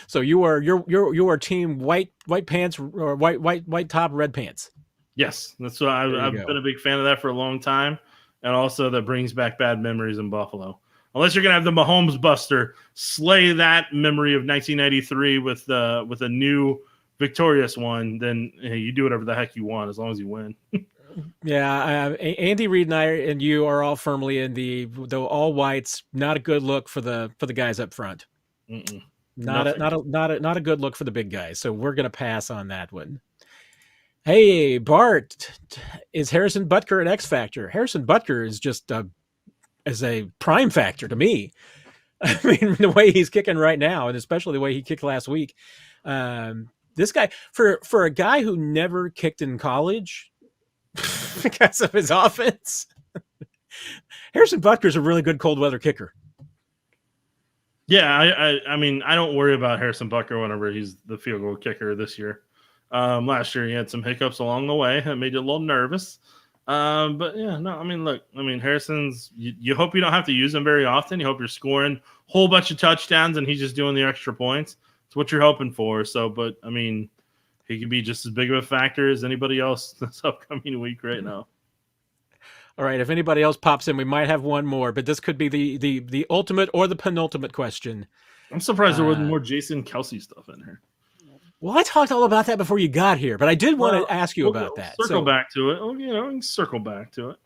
Speaker 1: So you are team white pants or white top, red pants.
Speaker 2: Yes, that's what I've been a big fan of that for a long time, and also that brings back bad memories in Buffalo. Unless you're gonna have the Mahomes Buster slay that memory of 1993 with a new victorious one, then hey, you do whatever the heck you want as long as you win.
Speaker 1: Yeah, Andy Reid and you are all firmly in the all whites. Not a good look for the guys up front.
Speaker 2: Mm-mm.
Speaker 1: Not a good look for the big guys. So we're gonna pass on that one. Hey, Bart, is Harrison Butker an X factor? Harrison Butker is just as a prime factor to me. I mean, the way he's kicking right now, and especially the way he kicked last week. This guy, for a guy who never kicked in college because of his offense, Harrison Butker is a really good cold weather kicker.
Speaker 2: Yeah, I mean, I don't worry about Harrison Butker whenever he's the field goal kicker this year. Last year he had some hiccups along the way that made you a little nervous. But yeah, no, I mean, look, Harrison's, you hope you don't have to use him very often. You hope you're scoring a whole bunch of touchdowns and he's just doing the extra points. It's what you're hoping for. So, but I mean, he could be just as big of a factor as anybody else this upcoming week right now.
Speaker 1: All right. If anybody else pops in, we might have one more, but this could be the ultimate or the penultimate question.
Speaker 2: I'm surprised there wasn't more Jason Kelce stuff in here.
Speaker 1: Well, I talked all about that before you got here, but I did want to ask you about that.
Speaker 2: Circle back to it. Oh, circle back to it.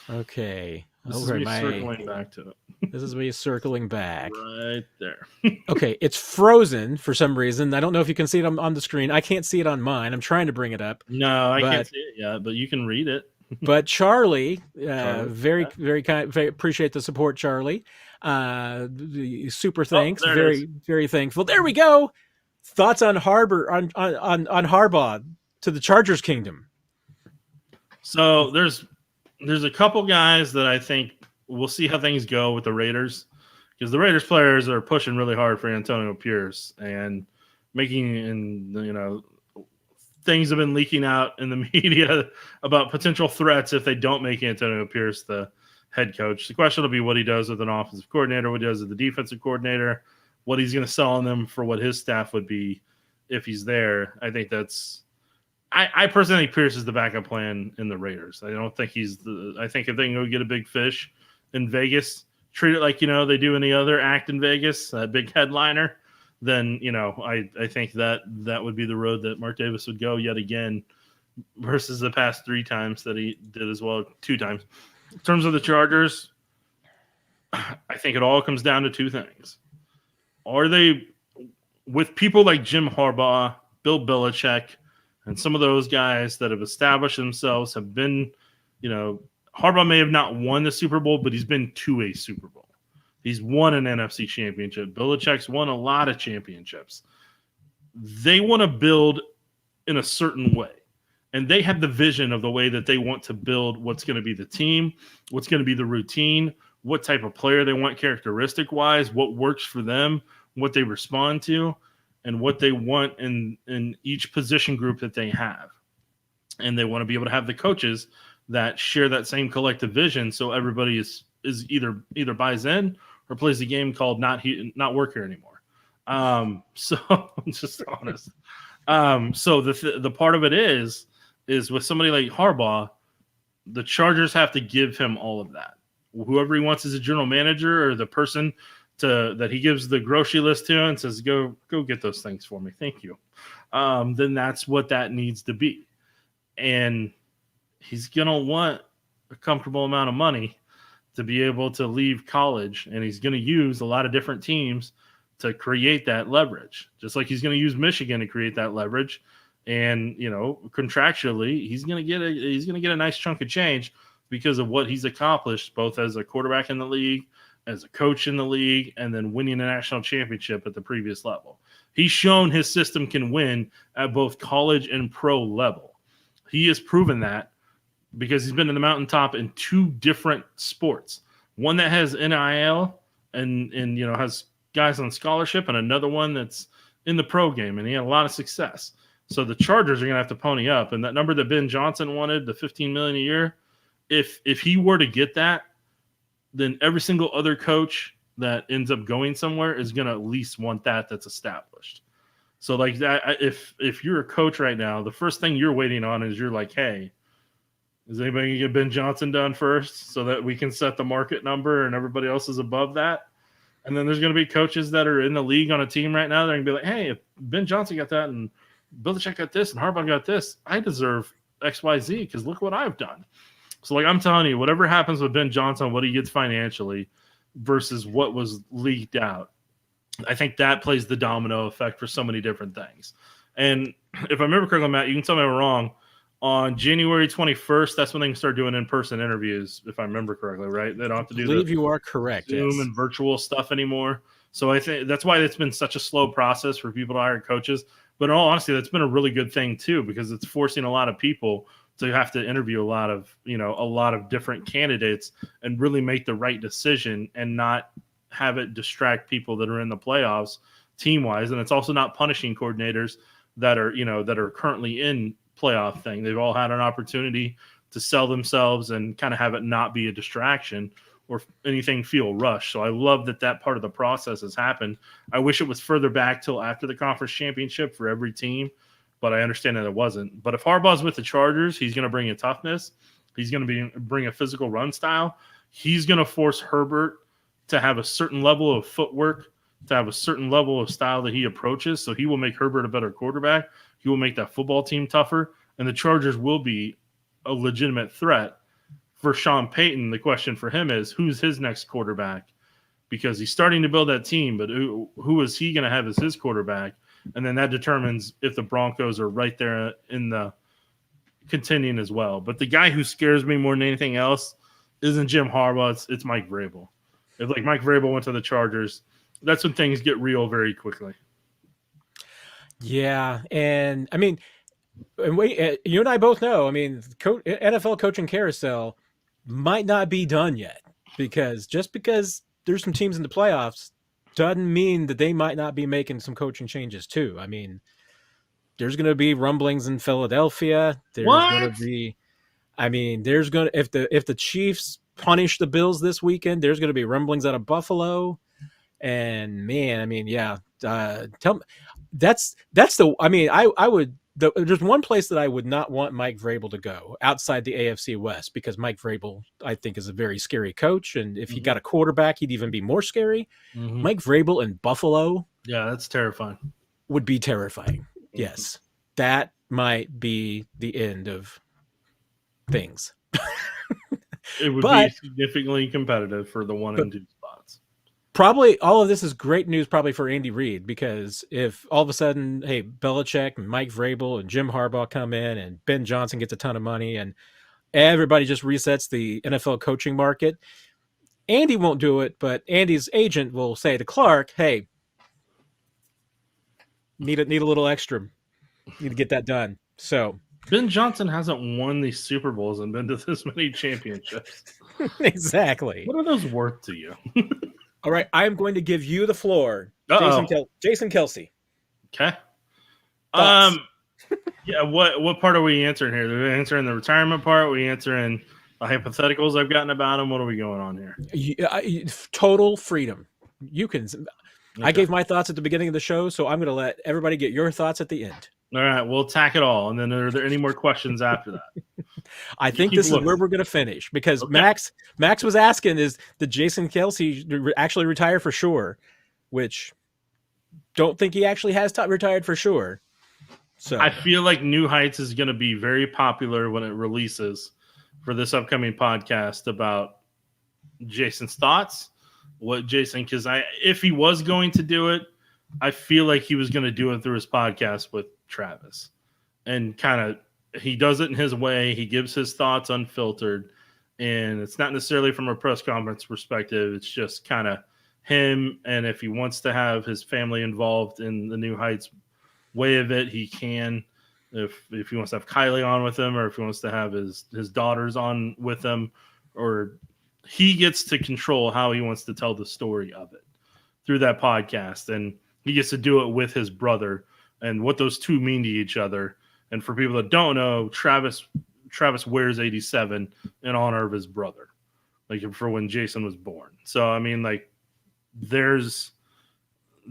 Speaker 1: Okay.
Speaker 2: This is me circling back to it.
Speaker 1: This is me circling back.
Speaker 2: Right there.
Speaker 1: Okay. It's frozen for some reason. I don't know if you can see it on the screen. I can't see it on mine. I'm trying to bring it up.
Speaker 2: No, I can't see it yet, but you can read it.
Speaker 1: But Charlie, very kind. Appreciate the support, Charlie. Super thanks. Very thankful. There we go. Thoughts on Harbaugh to the Chargers kingdom?
Speaker 2: So there's a couple guys that I think we'll see how things go with the Raiders, because the Raiders players are pushing really hard for Antonio Pierce and things have been leaking out in the media about potential threats if they don't make Antonio Pierce the head coach. The question will be what he does with an offensive coordinator, what he does with the defensive coordinator, what he's going to sell on them for what his staff would be if he's there. I think I personally think Pierce is the backup plan in the Raiders. I don't think I think if they can go get a big fish in Vegas, treat it like, they do any other act in Vegas, that big headliner, then, I think that would be the road that Mark Davis would go yet again versus the past 3 times that he did as well, 2 times. In terms of the Chargers, I think it all comes down to 2 things. Are they, with people like Jim Harbaugh, Bill Belichick, and some of those guys that have established themselves, have been, Harbaugh may have not won the Super Bowl, but he's been to a Super Bowl. He's won an NFC championship. Belichick's won a lot of championships. They want to build in a certain way. And they have the vision of the way that they want to build what's going to be the team, what's going to be the routine, what type of player they want characteristic-wise, what works for them, what they respond to, and what they want in each position group that they have. And they want to be able to have the coaches that share that same collective vision, so everybody is either buys in or plays a game called not work here anymore. So I'm just honest. So the part of it is with somebody like Harbaugh, the Chargers have to give him all of that. Whoever he wants as a general manager or the person that he gives the grocery list to and says, go get those things for me. Thank you. Then that's what that needs to be. And he's going to want a comfortable amount of money to be able to leave college. And he's going to use a lot of different teams to create that leverage, just like he's going to use Michigan to create that leverage. And, contractually, he's going to get a nice chunk of change because of what he's accomplished, both as a quarterback in the league, as a coach in the league, and then winning a national championship at the previous level. He's shown his system can win at both college and pro level. He has proven that because he's been in the mountaintop in 2 different sports. One that has NIL and has guys on scholarship, and another one that's in the pro game, and he had a lot of success. So the Chargers are going to have to pony up, and that number that Ben Johnson wanted, the $15 million a year, if he were to get that, then every single other coach that ends up going somewhere is going to at least want that's established. So like that, if you're a coach right now, the first thing you're waiting on is you're like, hey, is anybody going to get Ben Johnson done first so that we can set the market number and everybody else is above that? And then there's going to be coaches that are in the league on a team right now. They're going to be like, hey, if Ben Johnson got that and Belichick got this and Harbaugh got this, I deserve X, Y, Z because look what I've done. So, like I'm telling you, whatever happens with Ben Johnson, what he gets financially versus what was leaked out, I think that plays the domino effect for so many different things. And if I remember correctly, Matt, you can tell me I'm wrong. On January 21st, that's when they can start doing in-person interviews, if I remember correctly, right? They don't have to do
Speaker 1: you are correct.
Speaker 2: Zoom and virtual stuff anymore. So I think that's why it's been such a slow process for people to hire coaches. But in all honesty, that's been a really good thing too, because it's forcing a lot of people to have to interview a lot of different candidates and really make the right decision and not have it distract people that are in the playoffs team-wise. And it's also not punishing coordinators that are currently in playoff thing. They've all had an opportunity to sell themselves and kind of have it not be a distraction or anything feel rushed. So I love that part of the process has happened. I wish it was further back till after the conference championship for every team, but I understand that it wasn't. But if Harbaugh's with the Chargers, he's going to bring a toughness. He's going to bring a physical run style. He's going to force Herbert to have a certain level of footwork, to have a certain level of style that he approaches. So he will make Herbert a better quarterback. He will make that football team tougher, and the Chargers will be a legitimate threat. For Sean Payton, the question for him is, who's his next quarterback? Because he's starting to build that team, but who is he going to have as his quarterback? And then that determines if the Broncos are right there in the contending as well. But the guy who scares me more than anything else isn't Jim Harbaugh. It's Mike Vrabel. If like Mike Vrabel went to the Chargers, that's when things get real very quickly.
Speaker 1: Yeah, and I mean, you and I both know. I mean, NFL coaching carousel might not be done yet because just because there's some teams in the playoffs doesn't mean that they might not be making some coaching changes too. I mean, there's going to be rumblings in Philadelphia. There's going to be, if the Chiefs punish the Bills this weekend, there's going to be rumblings out of Buffalo. And man, I mean, yeah, tell me, there's one place that I would not want Mike Vrabel to go outside the AFC West, because Mike Vrabel, I think, is a very scary coach. And if he got a quarterback, he'd even be more scary. Mike Vrabel in Buffalo.
Speaker 2: Yeah, that's terrifying.
Speaker 1: Would be terrifying. Yes. That might be the end of things.
Speaker 2: It would be significantly competitive for the 1 and 2 spots.
Speaker 1: Probably all of this is great news probably for Andy Reid, because if all of a sudden, hey, Belichick and Mike Vrabel and Jim Harbaugh come in and Ben Johnson gets a ton of money and everybody just resets the NFL coaching market, Andy won't do it, but Andy's agent will say to Clark, hey, need a little extra. Need to get that done. So
Speaker 2: Ben Johnson hasn't won these Super Bowls and been to this many championships.
Speaker 1: Exactly.
Speaker 2: What are those worth to you?
Speaker 1: All right, I'm going to give you the floor. Jason Kelce.
Speaker 2: Okay.
Speaker 1: Thoughts?
Speaker 2: Yeah, what part are we answering here? Are we answering the retirement part? Are we answering the hypotheticals I've gotten about him? What are we going on here?
Speaker 1: Total freedom. You can. Okay. I gave my thoughts at the beginning of the show, so I'm going to let everybody get your thoughts at the end.
Speaker 2: All right, we'll attack it all. And then are there any more questions after that?
Speaker 1: I think this is where we're going to finish because
Speaker 2: Okay.
Speaker 1: Max was asking, did Jason Kelce actually retire for sure? Which don't think he actually has retired for sure. So
Speaker 2: I feel like New Heights is going to be very popular when it releases for this upcoming podcast about Jason's thoughts. What Jason, because if he was going to do it, I feel like he was going to do it through his podcast with Travis, and kind of he does it in his way. He gives his thoughts unfiltered, and it's not necessarily from a press conference perspective. It's just kind of him, and if he wants to have his family involved in the New Heights way of it, he can. If he wants to have Kylie on with him, or if he wants to have his daughters on with him, or he gets to control how he wants to tell the story of it through that podcast, and he gets to do it with his brother and what those two mean to each other. And for people that don't know, Travis wears 87 in honor of his brother, like for when Jason was born. So I mean, like there's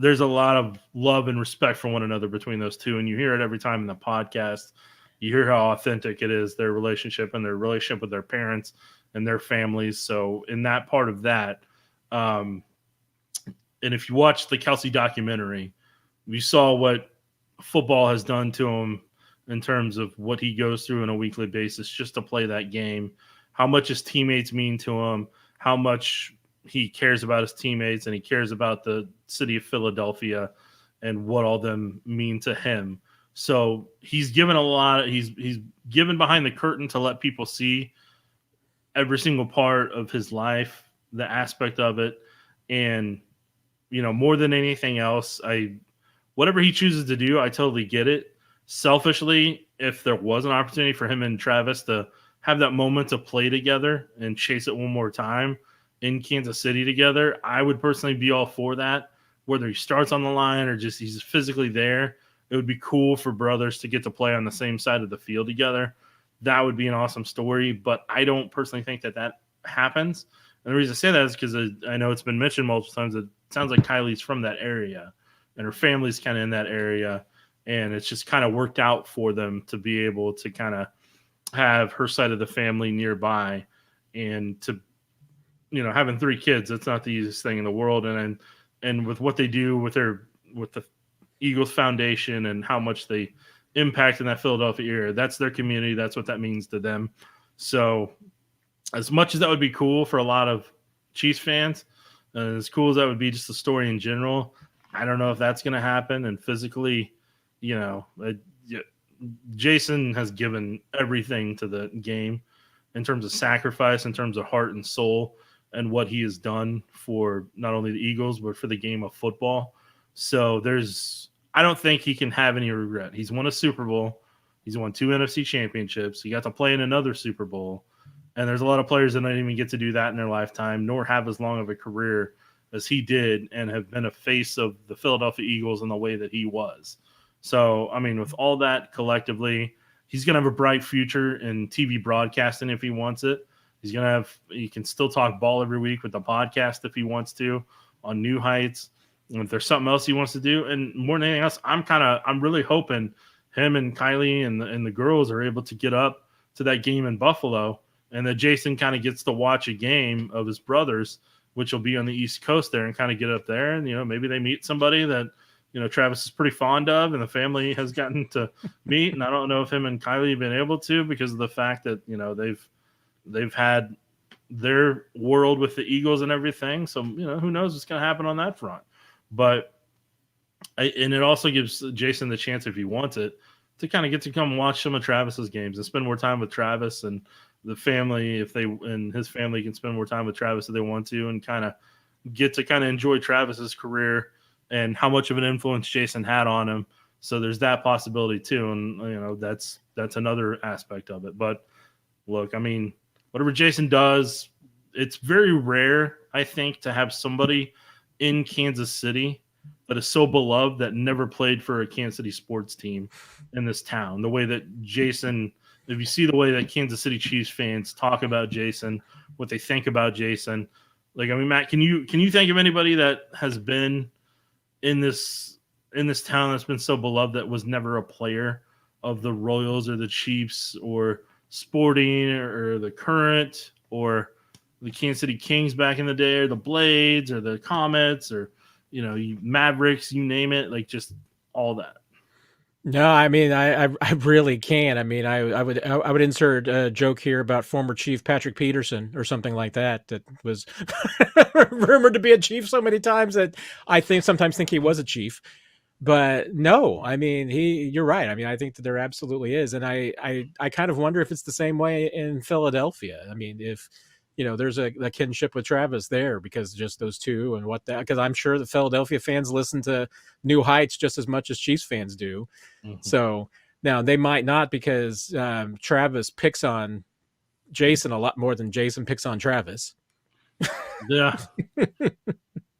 Speaker 2: a lot of love and respect for one another between those two, and you hear it every time in the podcast. You hear how authentic it is, their relationship and their relationship with their parents and their families. So in that part of that, and if you watch the Kelce documentary, you saw what football has done to him in terms of what he goes through on a weekly basis just to play that game, how much his teammates mean to him, how much he cares about his teammates, and he cares about the city of Philadelphia and what all them mean to him. So he's given a lot. He's given behind the curtain to let people see every single part of his life, the aspect of it. And, more than anything else, whatever he chooses to do, I totally get it. Selfishly, if there was an opportunity for him and Travis to have that moment to play together and chase it one more time in Kansas City together, I would personally be all for that. Whether he starts on the line or just he's physically there, it would be cool for brothers to get to play on the same side of the field together. That would be an awesome story, but I don't personally think that happens. And the reason I say that is because I know it's been mentioned multiple times. It sounds like Kylie's from that area, and her family's kind of in that area, and it's just kind of worked out for them to be able to kind of have her side of the family nearby, and to having 3 kids, that's not the easiest thing in the world. And with what they do with the Eagles Foundation and how much they impact in that Philadelphia area, that's their community. That's what that means to them. So as much as that would be cool for a lot of Chiefs fans, and as cool as that would be just the story in general, I don't know if that's going to happen. And physically, Jason has given everything to the game in terms of sacrifice, in terms of heart and soul, and what he has done for not only the Eagles, but for the game of football. So I don't think he can have any regret. He's won a Super Bowl. He's won 2 NFC championships. He got to play in another Super Bowl. And there's a lot of players that don't even get to do that in their lifetime, nor have as long of a career as he did, and have been a face of the Philadelphia Eagles in the way that he was. So, I mean, with all that collectively, he's going to have a bright future in TV broadcasting if he wants it. He can still talk ball every week with the podcast if he wants to on New Heights. And if there's something else he wants to do, and more than anything else, I'm really hoping him and Kylie and the girls are able to get up to that game in Buffalo, and that Jason kind of gets to watch a game of his brother's, which will be on the East Coast there, and kind of get up there, and maybe they meet somebody that Travis is pretty fond of, and the family has gotten to meet. And I don't know if him and Kylie have been able to, because of the fact that they've had their world with the Eagles and everything. So who knows what's going to happen on that front. But and it also gives Jason the chance, if he wants it, to kind of get to come watch some of Travis's games and spend more time with Travis and the family, and his family can spend more time with Travis if they want to, and kind of get to kind of enjoy Travis's career and how much of an influence Jason had on him. So there's that possibility too. And that's another aspect of it. But look, I mean, whatever Jason does, it's very rare, I think, to have somebody in Kansas City that is so beloved that never played for a Kansas City sports team in this town. The way that Jason, if you see the way that Kansas City Chiefs fans talk about Jason, what they think about Jason, like, I mean, Matt, can you think of anybody that has been in this town that's been so beloved that was never a player of the Royals or the Chiefs or Sporting or the Current or the Kansas City Kings back in the day, or the Blades or the Comets or Mavericks, you name it, like just all that.
Speaker 1: No, I mean, I really can. I mean, I would insert a joke here about former Chief Patrick Peterson or something like that. That was rumored to be a Chief so many times that I sometimes think he was a Chief. But no, I mean, you're right. I mean, I think that there absolutely is. And I kind of wonder if it's the same way in Philadelphia. I mean, if, there's a kinship with Travis there because just those two and because I'm sure the Philadelphia fans listen to New Heights just as much as Chiefs fans do. Mm-hmm. So now they might not because Travis picks on Jason a lot more than Jason picks on Travis.
Speaker 2: Yeah.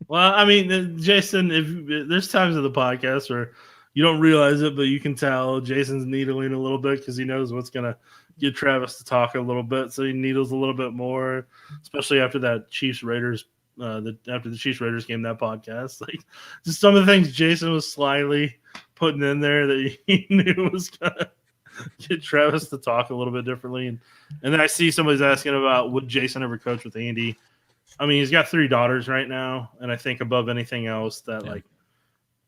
Speaker 2: Well, I mean, Jason, if there's times of the podcast where you don't realize it, but you can tell Jason's needling a little bit because he knows what's going to get Travis to talk a little bit. So he needles a little bit more, especially after that Chiefs Raiders, after the Chiefs Raiders game, that podcast. Like just some of the things Jason was slyly putting in there that he knew was going to get Travis to talk a little bit differently. And then I see somebody's asking about would Jason ever coach with Andy? I mean, he's got 3 daughters right now, and I think above anything else that like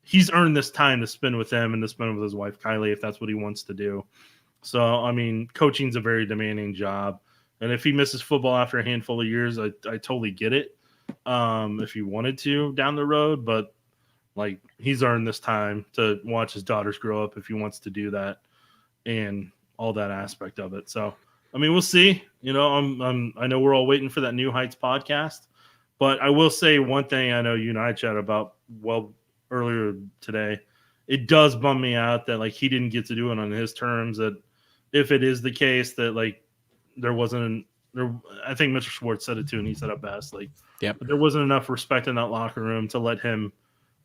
Speaker 2: he's earned this time to spend with them and to spend with his wife Kylie if that's what he wants to do. So, I mean, coaching's a very demanding job, and if he misses football after a handful of years, I totally get it. If he wanted to down the road, but like he's earned this time to watch his daughters grow up if he wants to do that and all that aspect of it. So, I mean, we'll see. I know we're all waiting for that New Heights podcast, but I will say one thing. I know you and I chatted about earlier today. It does bum me out that like he didn't get to do it on his terms. That if it is the case that like there wasn't I think Mr. Schwartz said it too, and he said it best. Like, there wasn't enough respect in that locker room to let him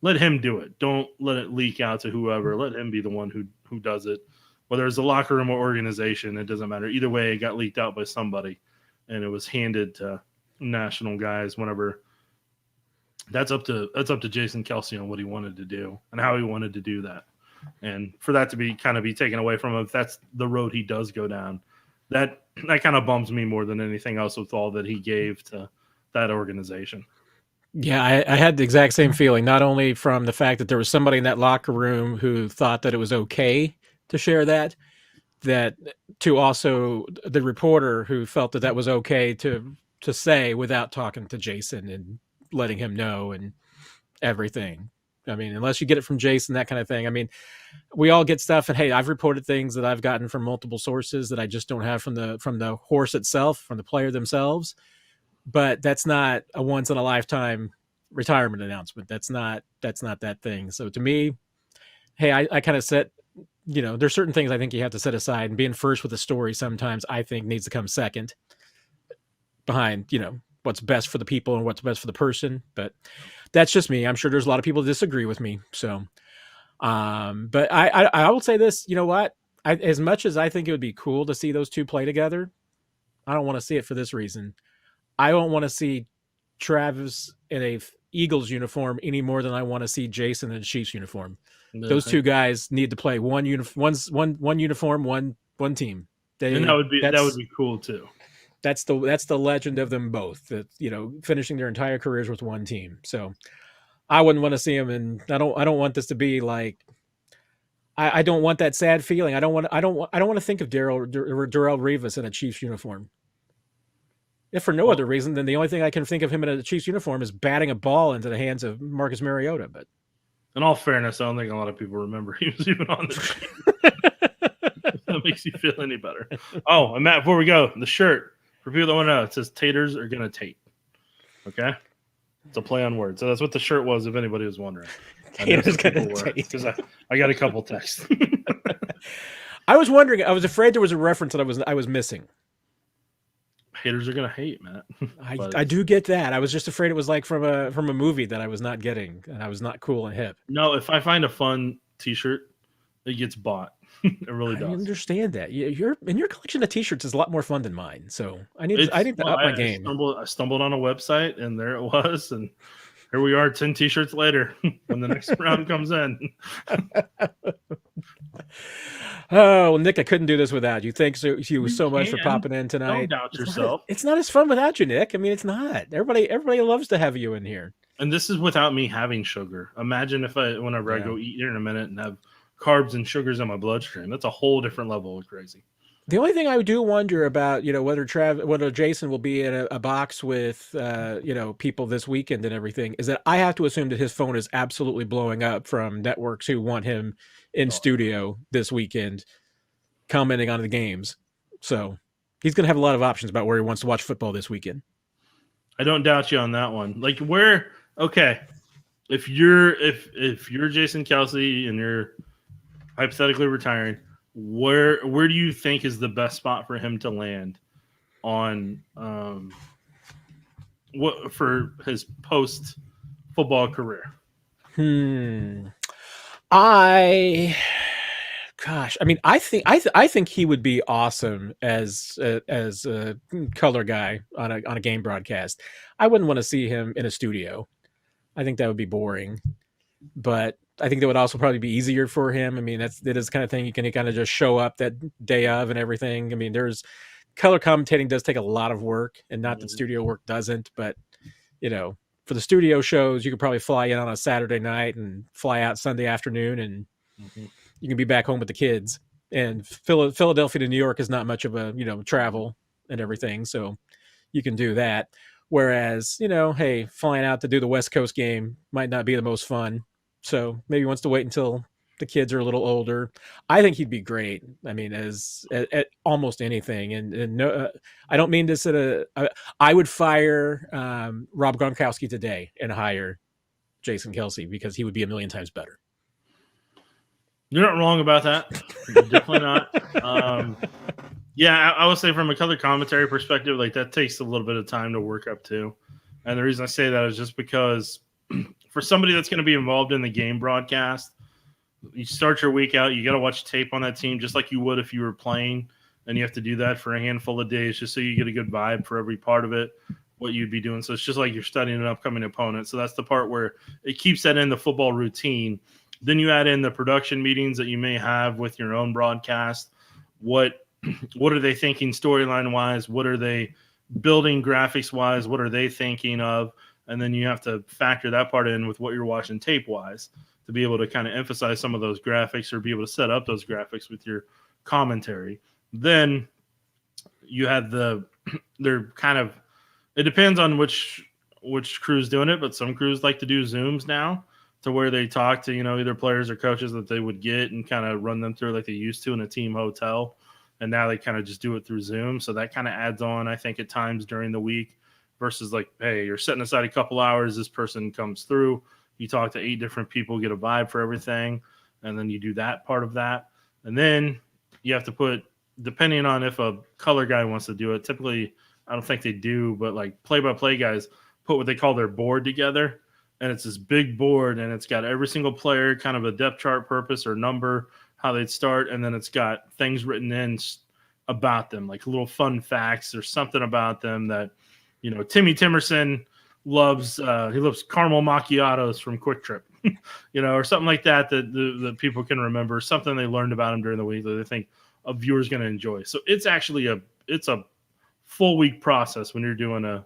Speaker 2: do it. Don't let it leak out to whoever. Let him be the one who does it. Whether it's a locker room or organization, it doesn't matter. Either way, it got leaked out by somebody, and it was handed to national guys. Whenever that's up to Jason Kelce on what he wanted to do and how he wanted to do that, and for that to be taken away from him, if that's the road he does go down, that kind of bums me more than anything else with all that he gave to that organization.
Speaker 1: Yeah, I had the exact same feeling. Not only from the fact that there was somebody in that locker room who thought that it was okay to share that to also the reporter who felt that was okay to say without talking to Jason and letting him know and everything. I mean, unless you get it from Jason, that kind of thing. I mean, we all get stuff, and hey, I've reported things that I've gotten from multiple sources that I just don't have from the horse itself, from the player themselves. But that's not a once in a lifetime retirement announcement. That's not that thing. So to me, hey, I kind of set, there's certain things I think you have to set aside, and being first with a story sometimes I think needs to come second behind, what's best for the people and what's best for the person. But that's just me. I'm sure there's a lot of people that disagree with me. So, but I will say this, you know what? As much as I think it would be cool to see those two play together, I don't want to see it for this reason. I don't want to see Travis in a Eagles uniform any more than I want to see Jason in a Chiefs uniform. No, those two guys need to play one uniform, one team.
Speaker 2: And that would be cool too.
Speaker 1: That's the legend of them both. That finishing their entire careers with one team. So I wouldn't want to see them, and I don't want this to be like. I don't want that sad feeling. I don't want to think of Darrelle Revis in a Chiefs uniform. If for no other reason, then the only thing I can think of him in a Chiefs uniform is batting a ball into the hands of Marcus Mariota. But
Speaker 2: in all fairness, I don't think a lot of people remember he was even on the team. If that makes you feel any better. Oh, and Matt, before we go, the shirt, for people that want to know, it says taters are going to tate. Okay? It's a play on words. So that's what the shirt was, if anybody was wondering.
Speaker 1: Taters going to tate.
Speaker 2: Because I got a couple texts.
Speaker 1: I was wondering, I was afraid there was a reference that I was missing.
Speaker 2: Haters are gonna hate, Matt.
Speaker 1: I do get that. I was just afraid it was like from a movie that I was not getting, and I was not cool and hip.
Speaker 2: No, if I find a fun T-shirt, it gets bought. It really does.
Speaker 1: I understand that. Your collection of T-shirts is a lot more fun than mine. So I need to up my game.
Speaker 2: I stumbled on a website, and there it was, and here we are, 10 T-shirts later when the next round comes in.
Speaker 1: Oh, Nick, I couldn't do this without you. Thanks you
Speaker 2: You
Speaker 1: so much for
Speaker 2: can.
Speaker 1: popping in
Speaker 2: Don't
Speaker 1: tonight.
Speaker 2: doubt
Speaker 1: It's not
Speaker 2: yourself.
Speaker 1: it's not as fun without you, Nick. I mean, it's not. Everybody loves to have you in here.
Speaker 2: And this is without me having sugar. Imagine if whenever I
Speaker 1: Yeah.
Speaker 2: go eat here in a minute and have carbs and sugars in my bloodstream. That's a whole different level of crazy.
Speaker 1: The only thing I do wonder about, whether Jason will be in a box with, people this weekend and everything, is that I have to assume that his phone is absolutely blowing up from networks who want him in
Speaker 2: Oh,
Speaker 1: studio this weekend, commenting on the games. So he's going to have a lot of options about where he wants to watch football this weekend.
Speaker 2: I don't doubt you on that one. Like where? Okay, if you're Jason Kelce and you're hypothetically retiring, where do you think is the best spot for him to land on what for his post football career?
Speaker 1: Hmm. I Gosh, I mean, I think he would be awesome as a color guy on a game broadcast. I wouldn't want to see him in a studio. I think that would be boring. But I think that would also probably be easier for him. I mean, that is the kind of thing you can kind of just show up that day of and everything. I mean, there's color commentating does take a lot of work, and not that studio work doesn't, but you know, for the studio shows, you could probably fly in on a Saturday night and fly out Sunday afternoon, and
Speaker 2: Mm-hmm.
Speaker 1: you can be back home with the kids. And Philadelphia to New York is not much of a travel and everything, so you can do that. Whereas hey, flying out to do the West Coast game might not be the most fun. So maybe he wants to wait until the kids are a little older. I think he'd be great. I mean, at almost anything. And no, I don't mean this I would fire Rob Gronkowski today and hire Jason Kelce because he would be a million times better.
Speaker 2: You're not wrong about that. You're definitely not. Yeah, I would say from a color commentary perspective, like that takes a little bit of time to work up to. And the reason I say that is just because for somebody that's going to be involved in the game broadcast, you start your week out, you got to watch tape on that team just like you would if you were playing. And you have to do that for a handful of days just so you get a good vibe for every part of it, what you'd be doing. So it's just like you're studying an upcoming opponent. So that's the part where it keeps that in the football routine. Then you add in the production meetings that you may have with your own broadcast. What are they thinking storyline wise? What are they building graphics wise? What are they thinking of? And then you have to factor that part in with what you're watching tape wise to be able to kind of emphasize some of those graphics or be able to set up those graphics with your commentary. Then you have they're kind of, it depends on which crew's doing it, but some crews like to do Zooms now to where they talk to, either players or coaches that they would get and kind of run them through like they used to in a team hotel. And now they kind of just do it through Zoom. So that kind of adds on, I think, at times during the week versus like, hey, you're setting aside a couple hours. This person comes through. You talk to 8 different people, get a vibe for everything. And then you do that part of that. And then you have to put, depending on if a color guy wants to do it, typically, I don't think they do, but like play-by-play guys put what they call their board together. And it's this big board, and it's got every single player, kind of a depth chart purpose or number, how they'd start, and then it's got things written in about them, like little fun facts or something about them that, Timmy Timerson loves. He loves caramel macchiatos from Quick Trip, or something like that that people can remember, something they learned about him during the week that they think a viewer's going to enjoy. So it's actually a full week process when you're doing a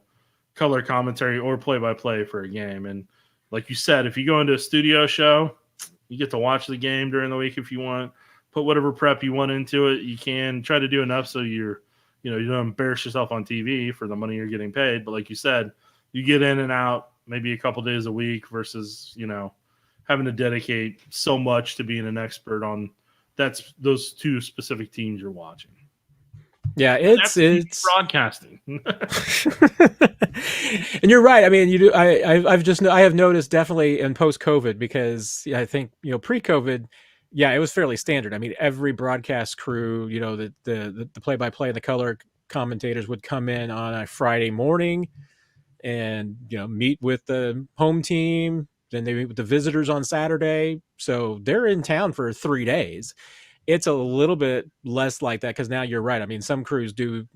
Speaker 2: color commentary or play-by-play for a game. And like you said, if you go into a studio show, you get to watch the game during the week if you want. Put whatever prep you want into it. You can try to do enough so you don't embarrass yourself on TV for the money you're getting paid. But like you said, you get in and out maybe a couple days a week versus having to dedicate so much to being an expert on those 2 specific teams you're watching.
Speaker 1: Yeah,
Speaker 2: That's
Speaker 1: it's
Speaker 2: broadcasting.
Speaker 1: And you're right. I mean, you do. I have noticed definitely in post COVID because I think pre-COVID, yeah, it was fairly standard. I mean, every broadcast crew, the play by play and the color commentators would come in on a Friday morning and meet with the home team. Then they meet with the visitors on Saturday. So they're in town for 3 days. It's a little bit less like that because now you're right. I mean, some crews do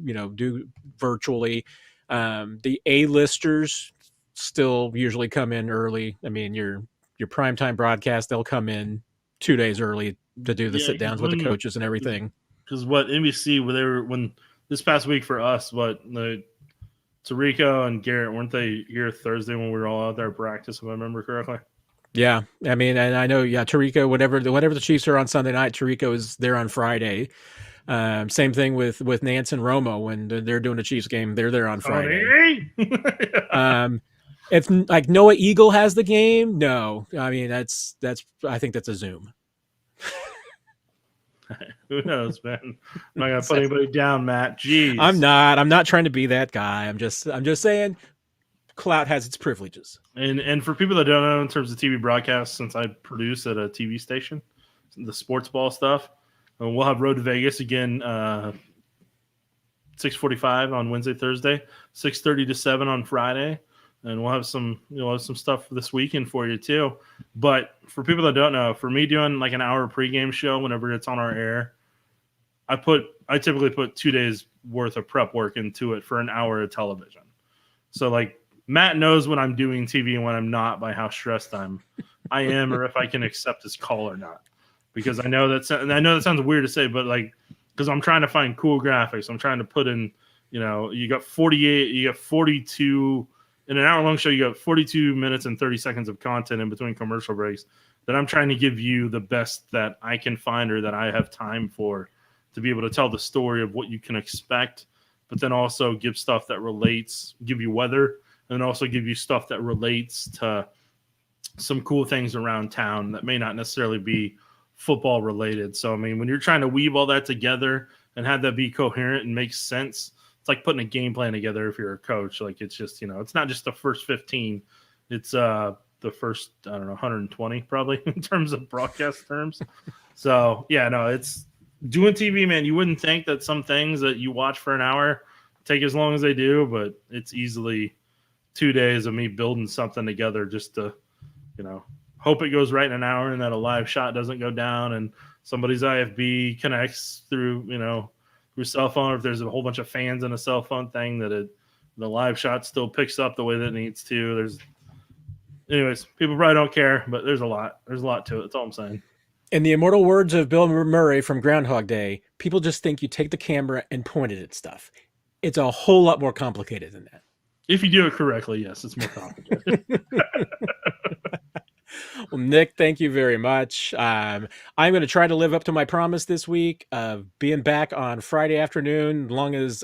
Speaker 1: virtually. The A-listers still usually come in early. I mean, your primetime broadcast, they'll come in 2 days early to do the sit downs with the coaches and everything.
Speaker 2: Because what NBC, when this past week for us, Tarico and Garrett, weren't they here Thursday when we were all out there at practice, if I remember correctly?
Speaker 1: Yeah, I mean, and I know, Tarico, whenever the Chiefs are on Sunday night, Tarico is there on Friday. Same thing with Nance and Romo when they're doing a Chiefs game, they're there on Friday. If like Noah Eagle has the game, no, I mean I think that's a Zoom.
Speaker 2: Who knows, man? I'm not gonna put anybody down, Matt. Jeez,
Speaker 1: I'm not trying to be that guy. I'm just saying, clout has its privileges.
Speaker 2: And for people that don't know, in terms of TV broadcasts, since I produce at a TV station, the sports ball stuff, we'll have Road to Vegas again, 6:45 on Wednesday, Thursday, 6:30 to 7 on Friday, and we'll have some stuff this weekend for you too. But for people that don't know, for me doing like an hour pregame show whenever it's on our air, I typically put 2 days worth of prep work into it for an hour of television. So like Matt knows when I'm doing TV and when I'm not by how stressed I am, or if I can accept his call or not. Because I know that sounds weird to say, but like, because I'm trying to find cool graphics, I'm trying to put in, you got 48, you got 42 in an hour-long show. You got 42 minutes and 30 seconds of content in between commercial breaks that I'm trying to give you the best that I can find or that I have time for to be able to tell the story of what you can expect, but then also give stuff that relates, give you weather, and also give you stuff that relates to some cool things around town that may not necessarily be football related. So, I mean, when you're trying to weave all that together and have that be coherent and make sense, it's like putting a game plan together if you're a coach. Like, it's just, it's not just the first 15. It's the first, 120 probably in terms of broadcast terms. So, yeah, no, it's doing TV, man. You wouldn't think that some things that you watch for an hour take as long as they do, but it's easily 2 days of me building something together just to, hope it goes right in an hour and that a live shot doesn't go down and somebody's IFB connects through cell phone, or if there's a whole bunch of fans in a cell phone thing that the live shot still picks up the way that it needs to. Anyways, people probably don't care, but there's a lot to it. That's all I'm saying.
Speaker 1: In the immortal words of Bill Murray from Groundhog Day, people just think you take the camera and point it at stuff. It's a whole lot more complicated than that.
Speaker 2: If you do it correctly, yes, it's more complicated.
Speaker 1: Well, Nick, thank you very much. I'm going to try to live up to my promise this week of being back on Friday afternoon, as long as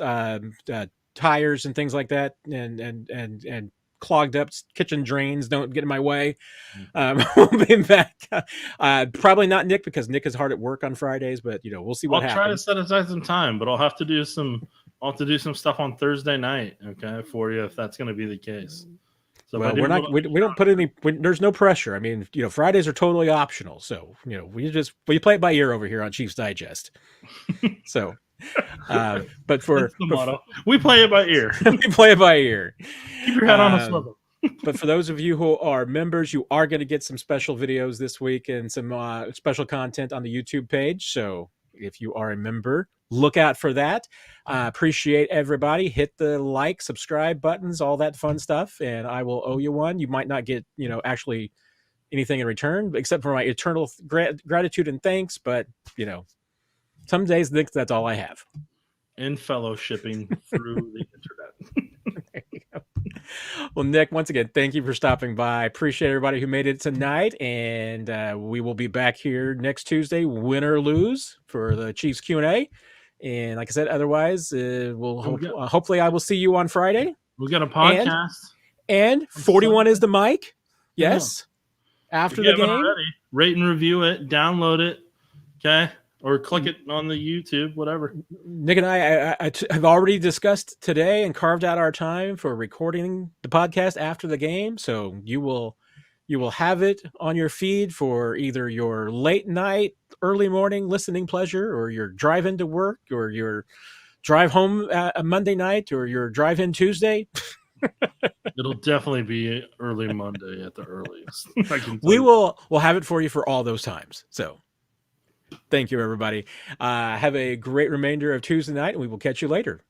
Speaker 1: tires and things like that and clogged up kitchen drains don't get in my way. We'll be back. Probably not Nick, because Nick is hard at work on Fridays, but we'll see what happens.
Speaker 2: I'll try to set aside some time, but I'll have to do some stuff on Thursday night, okay, for you if that's going to be the case. So
Speaker 1: well, we don't put any. There's no pressure. I mean, Fridays are totally optional. So we play it by ear over here on Chiefs Digest. So, but for
Speaker 2: that's the motto. We play it by ear.
Speaker 1: We play it by ear.
Speaker 2: Keep your head on a swivel.
Speaker 1: But for those of you who are members, you are going to get some special videos this week and some special content on the YouTube page. So if you are a member, look out for that. Appreciate everybody. Hit the like, subscribe buttons, all that fun stuff, and I will owe you one. You might not get, actually anything in return, except for my eternal gratitude and thanks. But, some days that's all I have.
Speaker 2: In fellowshipping through the internet.
Speaker 1: There you go. Well, Nick, once again, thank you for stopping by. Appreciate everybody who made it tonight, and we will be back here next Tuesday, win or lose, for the Chiefs Q&A. And like I said, otherwise, hopefully I will see you on Friday.
Speaker 2: We'll get a podcast.
Speaker 1: And 41 is the mic. Yes. Yeah. After the game.
Speaker 2: Already. Rate and review it. Download it. Okay. Or click it on the YouTube, whatever.
Speaker 1: Nick and I have already discussed today and carved out our time for recording the podcast after the game. So you will have it on your feed for either your late night, early morning listening pleasure, or your drive into work, or your drive home a Monday night, or your drive in Tuesday.
Speaker 2: It'll definitely be early Monday at the earliest.
Speaker 1: We'll have it for you for all those times. So thank you, everybody. Have a great remainder of Tuesday night, and we will catch you later.